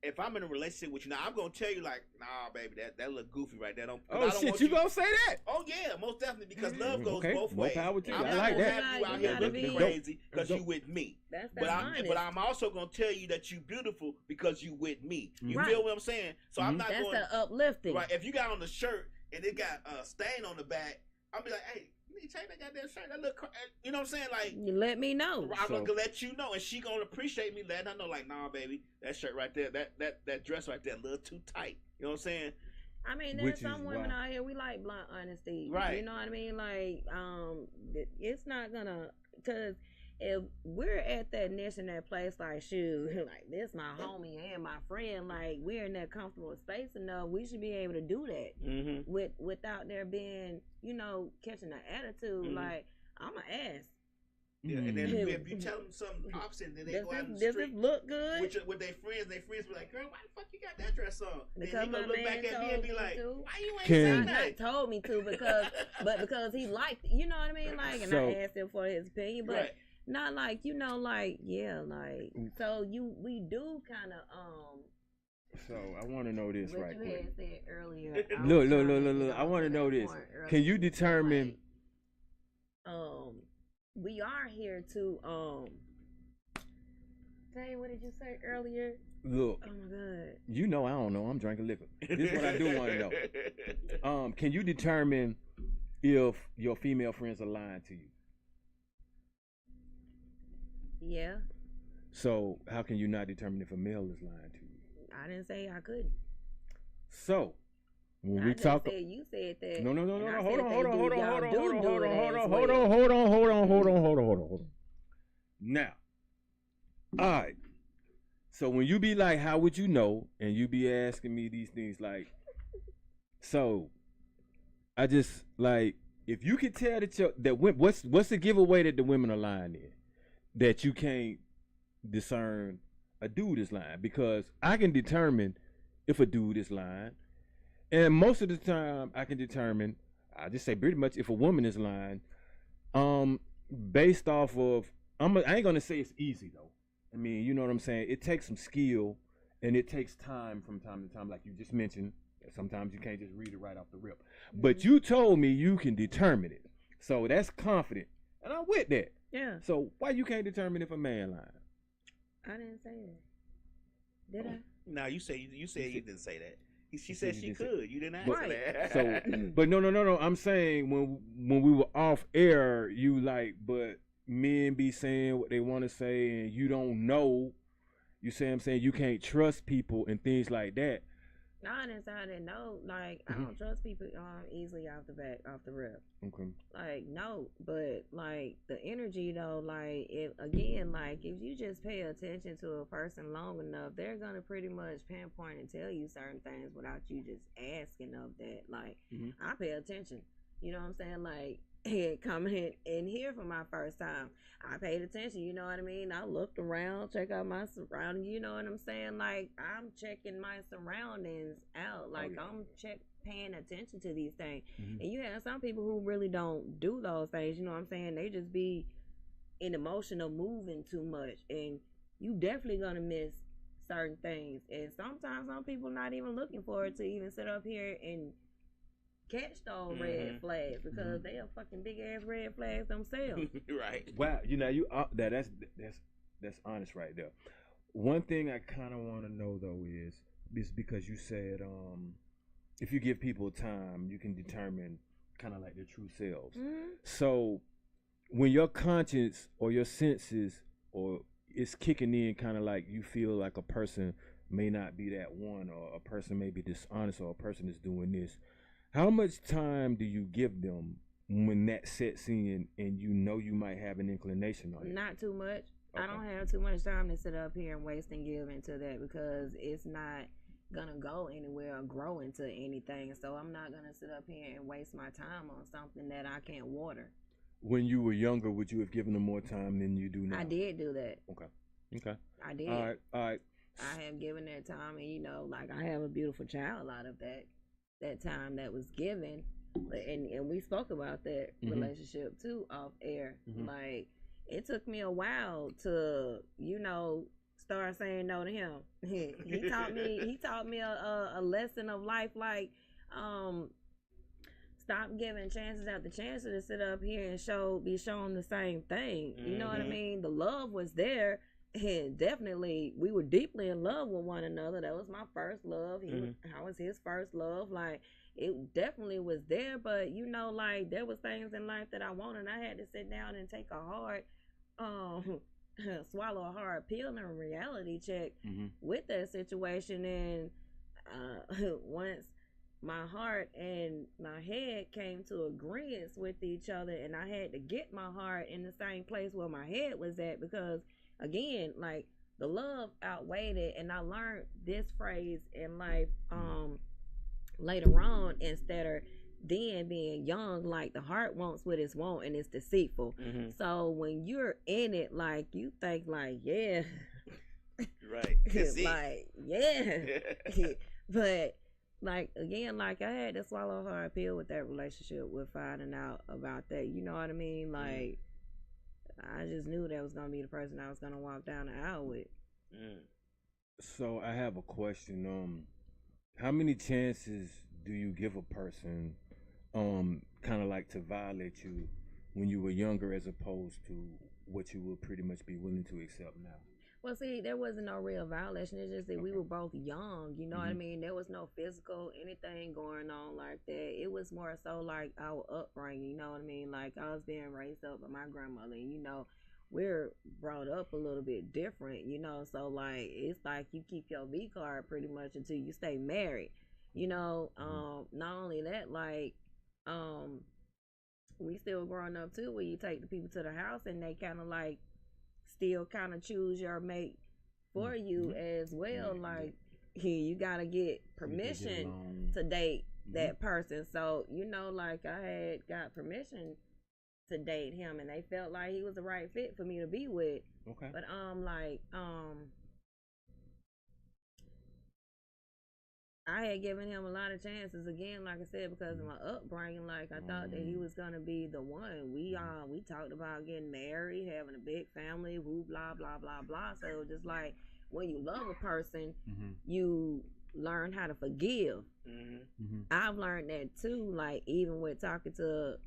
if I'm in a relationship with you, now I'm gonna tell you like, nah, baby, that look goofy right there. Oh I don't shit, want you gonna say that? Oh yeah, most definitely, because love goes Okay, both more ways. power to you. I'm I not like gonna that. have you out You here gotta looking be- crazy because Dope. you with me. That's But honest. I'm also gonna tell you that you beautiful because you with me. You Right. feel what I'm saying? So I'm not That's going the uplifting. right. If you got on the shirt and it got a stain on the back, I'll be like, hey, you need to change that goddamn shirt. That look, you know what I'm saying? Like, You let me know. I'm So- gonna let you know, and she gonna appreciate me letting her know, like, nah, baby, that shirt right there, that dress right there, a little too tight. You know what I'm saying? I mean, Which there's some is women why- out here we like blunt honesty, Right. You know what I mean? Like, it's not gonna, cause if we're at that niche in that place, like, shoot, like this my homie and my friend, like we're in that comfortable space enough, we should be able to do that without there being, catching an attitude. Like, I'm an ass. Yeah, and then Mm. if you tell them something opposite, then they go out in the Does street this look good? with their friends be like, "Girl, why the fuck you got that dress on?" Because then he my gonna look man back at me and told be me like, to. "Why you ain't Can- saying Not that?" told me to because he liked, you know what I mean? Like, and So- I asked him for his opinion, but Right. not like, we do kind of So I want to know this what right you quick. had said earlier. Look. I was trying to Look. get I want to onto know that this. point Can you earlier. determine? Like, we are here to Dang, what did you say earlier? Look, Oh my god. you know I don't know. I'm drinking liquor. This is what I do want to know. Can you determine if your female friends are lying to you? Yeah. So how can you not determine if a male is lying to you? I didn't say I couldn't. So when I we just talk, said you said that. no. and I Hold said on. they Hold do. on. Y'all do do it as well. Hold on. Now, all right. So when you be like, how would you know? And you be asking me these things like, so I just like, if you could tell what's the giveaway that the women are lying in, that you can't discern a dude is lying, because I can determine if a dude is lying, and most of the time I can determine, I just say pretty much if a woman is lying, based off of I ain't gonna say it's easy though. I mean, you know what I'm saying? It takes some skill and it takes time from time to time, like you just mentioned. Sometimes you can't just read it right off the rip. But you told me you can determine it. So that's confident. And I'm with that. Yeah. So why you can't determine if a man lying? I didn't say that. Did I? No, you said you didn't say that. She You said said she you didn't say- could. You didn't ask Right. that. So, but no. I'm saying when we were off air, you like, but men be saying what they want to say, and you don't know. You say I'm saying you can't trust people and things like that. No, I didn't say I didn't know. Like, I don't trust people easily off the rip. Okay. Like, no, but like the energy though, like if you just pay attention to a person long enough, they're gonna pretty much pinpoint and tell you certain things without you just asking of that. Like, I pay attention. You know what I'm saying? Like, coming in here for my first time, I paid attention. You know what I mean? I looked around, check out my surroundings. You know what I'm saying? Like, I'm checking my surroundings out. Like, I'm paying attention to these things. And you have some people who really don't do those things. You know what I'm saying? They just be in emotional moving too much, and you definitely gonna miss certain things. And sometimes some people not even looking for it to even sit up here and catch those red flags, because they are fucking big ass red flags themselves. Right. Wow, that's honest right there. One thing I kind of want to know though is because you said if you give people time, you can determine kind of like their true selves. So when your conscience or your senses or it's kicking in, kind of like you feel like a person may not be that one, or a person may be dishonest, or a person is doing this, how much time do you give them when that sets in and you know you might have an inclination on it? Not too much. Okay. I don't have too much time to sit up here and waste and give into that, because it's not gonna go anywhere or grow into anything. So I'm not gonna sit up here and waste my time on something that I can't water. When you were younger, would you have given them more time than you do now? I did do that. Okay. I did. All right. I have given that time, and like I have a beautiful child out of that time that was given, and we spoke about that relationship too off air. Like, it took me a while to start saying no to him. He taught me a lesson of life, like stop giving chances after chances to sit up here and be shown the same thing. You know what I mean? The love was there. And definitely, we were deeply in love with one another. That was my first love. I was his first love. Like, it definitely was there. But like, there was things in life that I wanted. I had to sit down and take a hard, swallow a hard pill and a reality check with that situation. And once my heart and my head came to agreement with each other, and I had to get my heart in the same place where my head was at, because again, like, the love outweighed it. And I learned this phrase in life later on, instead of then being young, like, the heart wants what it's want and it's deceitful. So when you're in it, like, you think like, yeah, right, like, yeah. But like, again, like, I had to swallow a hard pill with that relationship, with finding out about that. You know what I mean? Like, I just knew that was gonna be the person I was gonna walk down the aisle with. So I have a question. How many chances do you give a person, kind of like to violate you when you were younger, as opposed to what you would pretty much be willing to accept now? Well, see, there wasn't no real violation. It's just that we were both young. You know what I mean? There was no physical anything going on like that. It was more so like our upbringing. You know what I mean? Like, I was being raised up by my grandmother. And, you know, we're brought up a little bit different. You know, so like, it's like you keep your V card pretty much until you stay married. You know, not only that, like, we still growing up too, where you take the people to the house and they kind of like still kind of choose your mate for you as well. Like, here, you gotta get permission to date that person. So, you know, like, I had got permission to date him, and they felt like he was the right fit for me to be with. Okay. But I had given him a lot of chances, again, like I said, because of my upbringing. Like, I thought that he was gonna be the one. We talked about getting married, having a big family, woo, blah blah blah blah. So just like, when you love a person, you learn how to forgive. I've learned that too. Like, even with talking to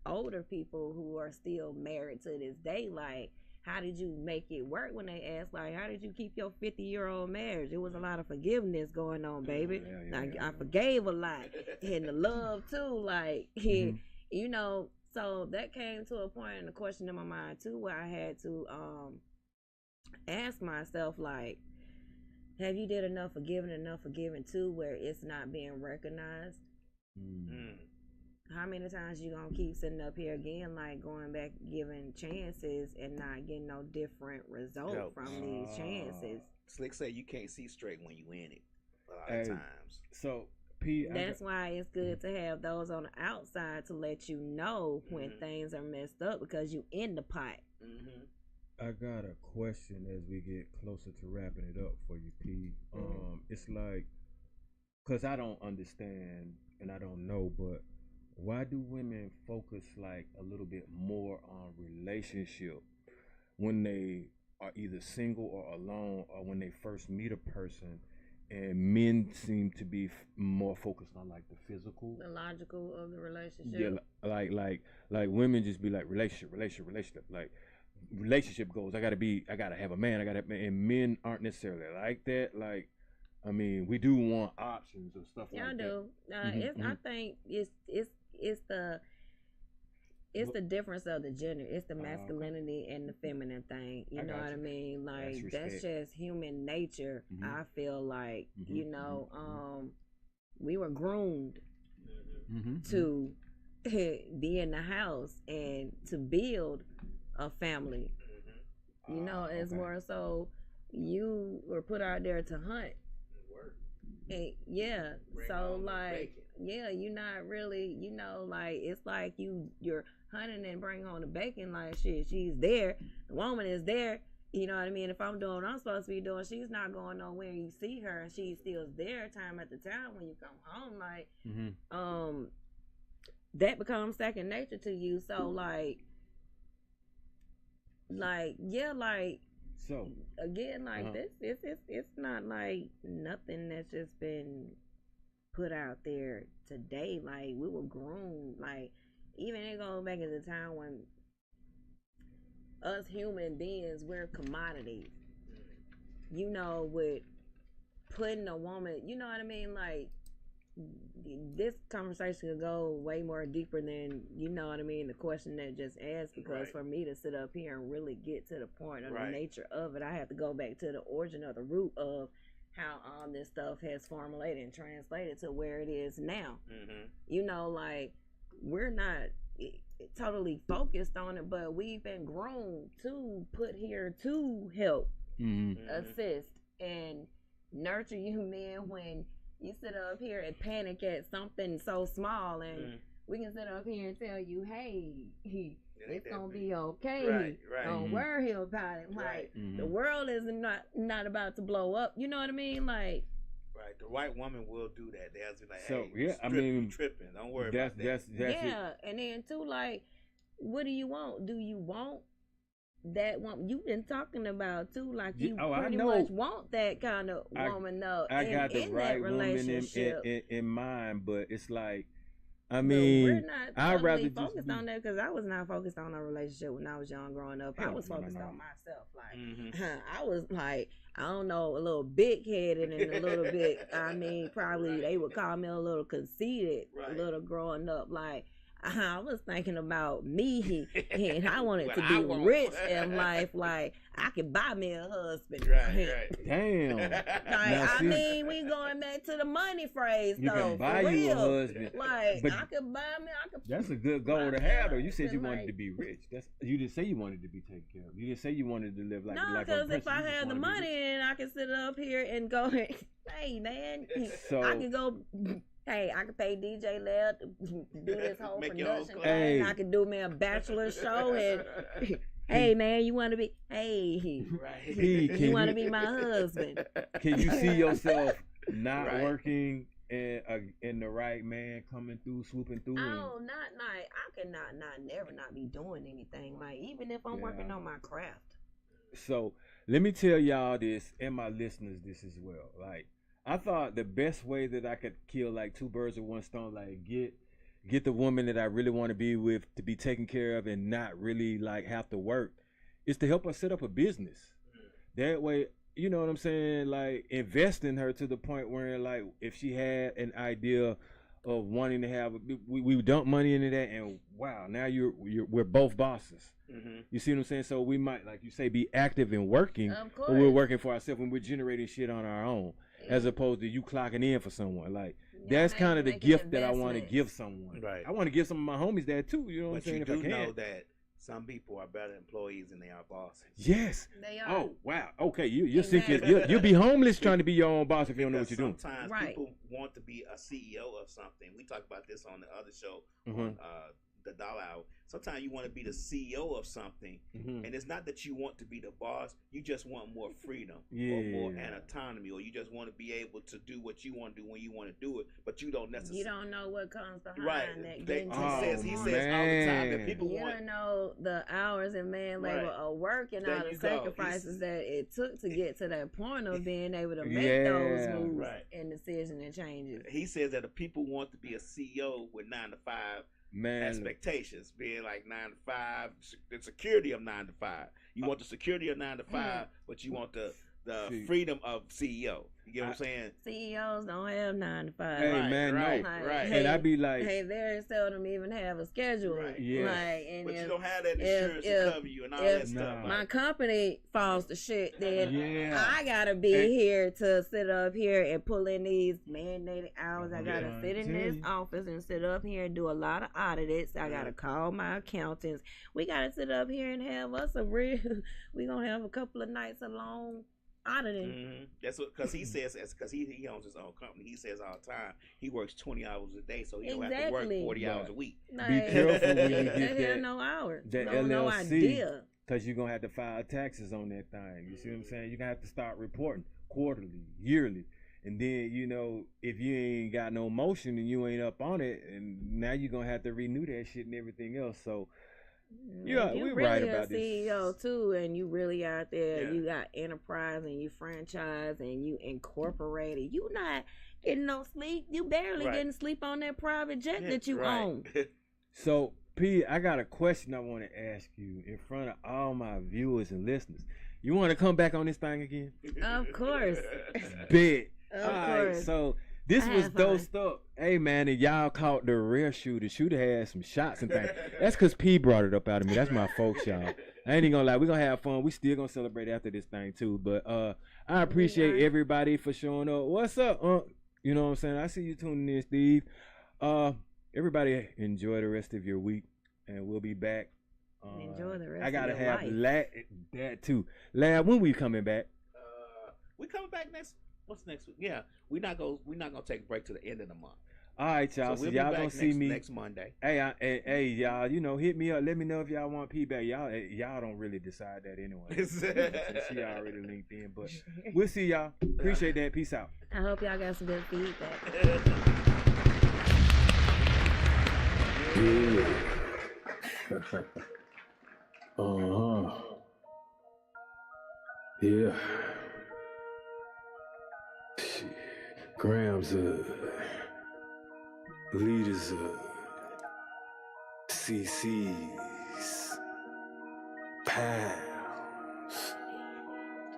older people who are still married to this day, like, how did you make it work? When they ask, like, how did you keep your 50-year-old marriage? It was a lot of forgiveness going on, baby. I forgave a lot. And the love, too. Like, you know, so that came to a point and a question in my mind, too, where I had to ask myself, like, have you did enough forgiving, too, where it's not being recognized? How many times you gonna keep sitting up here again, like, going back, giving chances and not getting no different result from these chances? Slick say you can't see straight when you in it a lot of times. So, P, that's why it's good to have those on the outside to let you know when things are messed up, because you in the pot. I got a question as we get closer to wrapping it up for you, P. It's like, because I don't understand and I don't know, but why do women focus like a little bit more on relationship when they are either single or alone, or when they first meet a person, and men seem to be more focused on like the physical, the logical of the relationship? Yeah, like women just be like relationship, like relationship goals. I gotta have a man, and men aren't necessarily like that. Like, I mean, we do want options and stuff like that. Yeah, I do. I think it's the difference of the gender. It's the masculinity and the feminine thing. You know what I mean? Like, that's just human nature. I feel like, you know, we were groomed to be in the house and to build a family. You know, it's more so you were put out there to hunt. And so like, you're not really, you know, like, it's like you're hunting and bring home the bacon. Like, shit, she's there, the woman is there. You know what I mean? If I'm doing what I'm supposed to be doing, she's not going nowhere. You see her and she's still there time after time when you come home. Like, that becomes second nature to you. So so again, like, this, it's not like nothing that's just been put out there today. Like, we were groomed. Like, even it goes back in the time when us human beings, we're commodities. You know, with putting a woman, you know what I mean? Like, this conversation could go way more deeper than, you know what I mean, the question that just asked, because for me to sit up here and really get to the point of the nature of it, I have to go back to the origin of the root of how all this stuff has formulated and translated to where it is now. Mm-hmm. You know, like we're not totally focused on it, but we've been grown to put here to help, assist, and nurture you men when you sit up here and panic at something so small, and we can sit up here and tell you, hey, it's gonna be okay. Right. Don't worry about it. Like the world is not about to blow up. You know what I mean? Like, right. The right woman will do that. They'll be like, So, hey, yeah, I mean, you tripping. Don't worry about that. That's yeah. it. And then too, like, what do you want? Do you want that one you've been talking about too? Like, you pretty much want that kind of woman though. I got the in right that woman relationship. in mind, but it's like, I But mean, we're not I'd rather totally just focused on that because I was not focused on a relationship when I was young growing up. I was focused on myself. Like, I was like, I don't know, a little big headed and a little bit, I mean, probably they would call me a little conceited, a little growing up. Like, I was thinking about me and I wanted to be rich in life. Like, I could buy me a husband. Right. Damn. I mean, we going back to the money phrase, You though. can buy for you a real. husband. Like, but I could buy me. that's a good goal to have, though. You said you Like- wanted to be rich. You didn't say you wanted to be taken care of. You didn't say you wanted to live like No, the life of a because if princess. I You just had the wanted to be money rich. and I could sit up here and go, hey, man, So- I could go. Hey, I could pay DJ Lab to do this whole Make your own production clothes. thing. I could do me a bachelor show and, hey, man, you want to be, hey, P, you want to be my husband. Can you see yourself not Right. working and the right man coming through, swooping through? Oh, I could never not be doing anything. Like, even if I'm working on my craft. So let me tell y'all this and my listeners this as well. Like, I thought the best way that I could kill like two birds with one stone, like get the woman that I really want to be with to be taken care of and not really like have to work, is to help her set up a business. That way, you know what I'm saying? Like, invest in her to the point where, like, if she had an idea of wanting to have, we dump money into that, and wow, now we're both bosses. You see what I'm saying? So we might, like you say, be active and working, Of but course. we're working for ourselves when we're generating shit on our own, as opposed to you clocking in for someone. Like, that's kind of the gift that I want to give someone. Right. I want to give some of my homies that too. You know what I'm But saying? you If I do can. know that some people are better employees than they are bosses. Yes. They are. Oh wow. Okay. You're Exactly. thinking you'll be homeless trying to be your own boss if you don't know what Because you're doing. sometimes Right. people want to be a CEO of something. We talked about this on the other show, Mhm. on the Dollar Hour. Sometimes you want to be the CEO of something, Mhm. and it's not that you want to be the boss. You just want more freedom or Yeah. more autonomy, or you just want to be able to do what you want to do when you want to do it, but you don't necessarily. You don't know what comes behind Right. that. They- getting he to that says all point. the time that Man. people You want. don't know the hours and man labor Right. of work and There all the you go. sacrifices that it took to get to that point of being able to make Yeah. those moves Right. and decisions and changes. He says that the people want to be a CEO with 9 to 5 Man. expectations, being like 9 to 5, the security of 9 to 5. You want the security of 9 to 5, but you want the See. freedom of CEO. You get what I'm saying? CEOs don't have 9 to 5. Hey, Right, man, right, no. right. And I be like, Hey, very seldom even have a schedule. Right. Yeah. Like, and But if, you don't have that if- insurance if- to cover you and all if that stuff. Nah. my company falls to shit, then yeah. I gotta be And- here to sit up here and pull in these mandated hours. I I'm gotta trying sit to in tell this you. office and sit up here and do a lot of audits. I gotta call my accountants. We gotta sit up here and have us a real. We gonna have a couple of nights alone auditing. Mm-hmm. That's what, because he says, because he owns his own company. He says all the time he works 20 hours a day, so he don't have to work Exactly. 40 hours Right. a week. Like, Be careful when you they get have that, no hours. that No LLC. idea. because you're going to have to file taxes on that thing. You see what I'm saying? You're going to have to start reporting quarterly, yearly. And then, you know, if you ain't got no motion and you ain't up on it, and now you're going to have to renew that shit and everything else. So, yeah, If you we really right a about this. CEO too, and you really out there. Yeah. You got enterprise and you franchise and you incorporated. You not getting no sleep. You barely Right. getting sleep on that private jet that you Right. own. So, P, I got a question I want to ask you in front of all my viewers and listeners. You want to come back on this thing again? Of course. Bet. Of All right, course. so this I was have fun. dosed up. Hey, man, and y'all caught the real shooter. Shooter had some shots and things. That's because P brought it up out of me. That's my folks, y'all. I ain't even gonna lie. We're gonna have fun. We still gonna celebrate after this thing, too. But I appreciate Yeah. everybody for showing up. What's up, You know what I'm saying? I see you tuning in, Steve. Everybody enjoy the rest of your week, and we'll be back. Enjoy the rest I gotta of your have life. that too. Lab, when we coming back? We coming back what's next week? Yeah, we're not gonna take a break to the end of the month. All right, y'all. So So, we'll y'all be back gonna see me next Monday. Hey, y'all. You know, hit me up. Let me know if y'all want P back. Y'all don't really decide that anyway. So she already linked in, but we'll see y'all. Appreciate that. Peace out. I hope y'all got some good feedback. Yeah. Yeah. Shit. Grams leaders CC's pounds.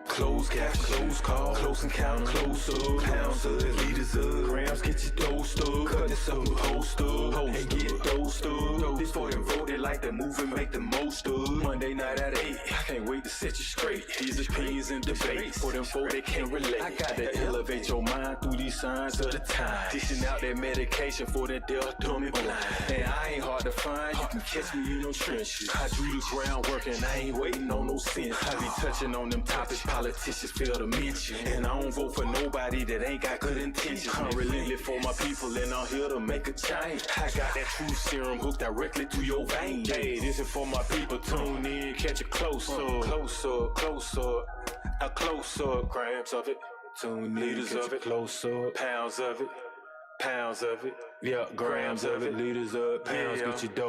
Close cash, close call, close encounter, close up, pounds of liters of grams, get your dosed up, cut this up, host up, and get dosed up. This for them voted like the move and make the most of. Monday night at 8, I can't wait to set you straight. These opinions and debates for them folk that can't relate. I gotta elevate your mind through these signs of the time. Dishing out that medication for that deaf, dumb and blind. And I ain't hard to find, you can catch me in them trenches. I do the groundwork and I ain't waiting on no sense. I be touching on them topics politicians fail to mention. And I don't vote for nobody that ain't got good intentions. I'm relentless for my people and I'm here to make a change. I got that truth serum hooked directly to your vein. Hey, this is for my people. Tune in, catch it close up, close up, close up. A close up, grams of it. Tune in, liters of it, close up, pounds of it, pounds of it. Yeah, grams of it, liters of it, pounds, get your dough.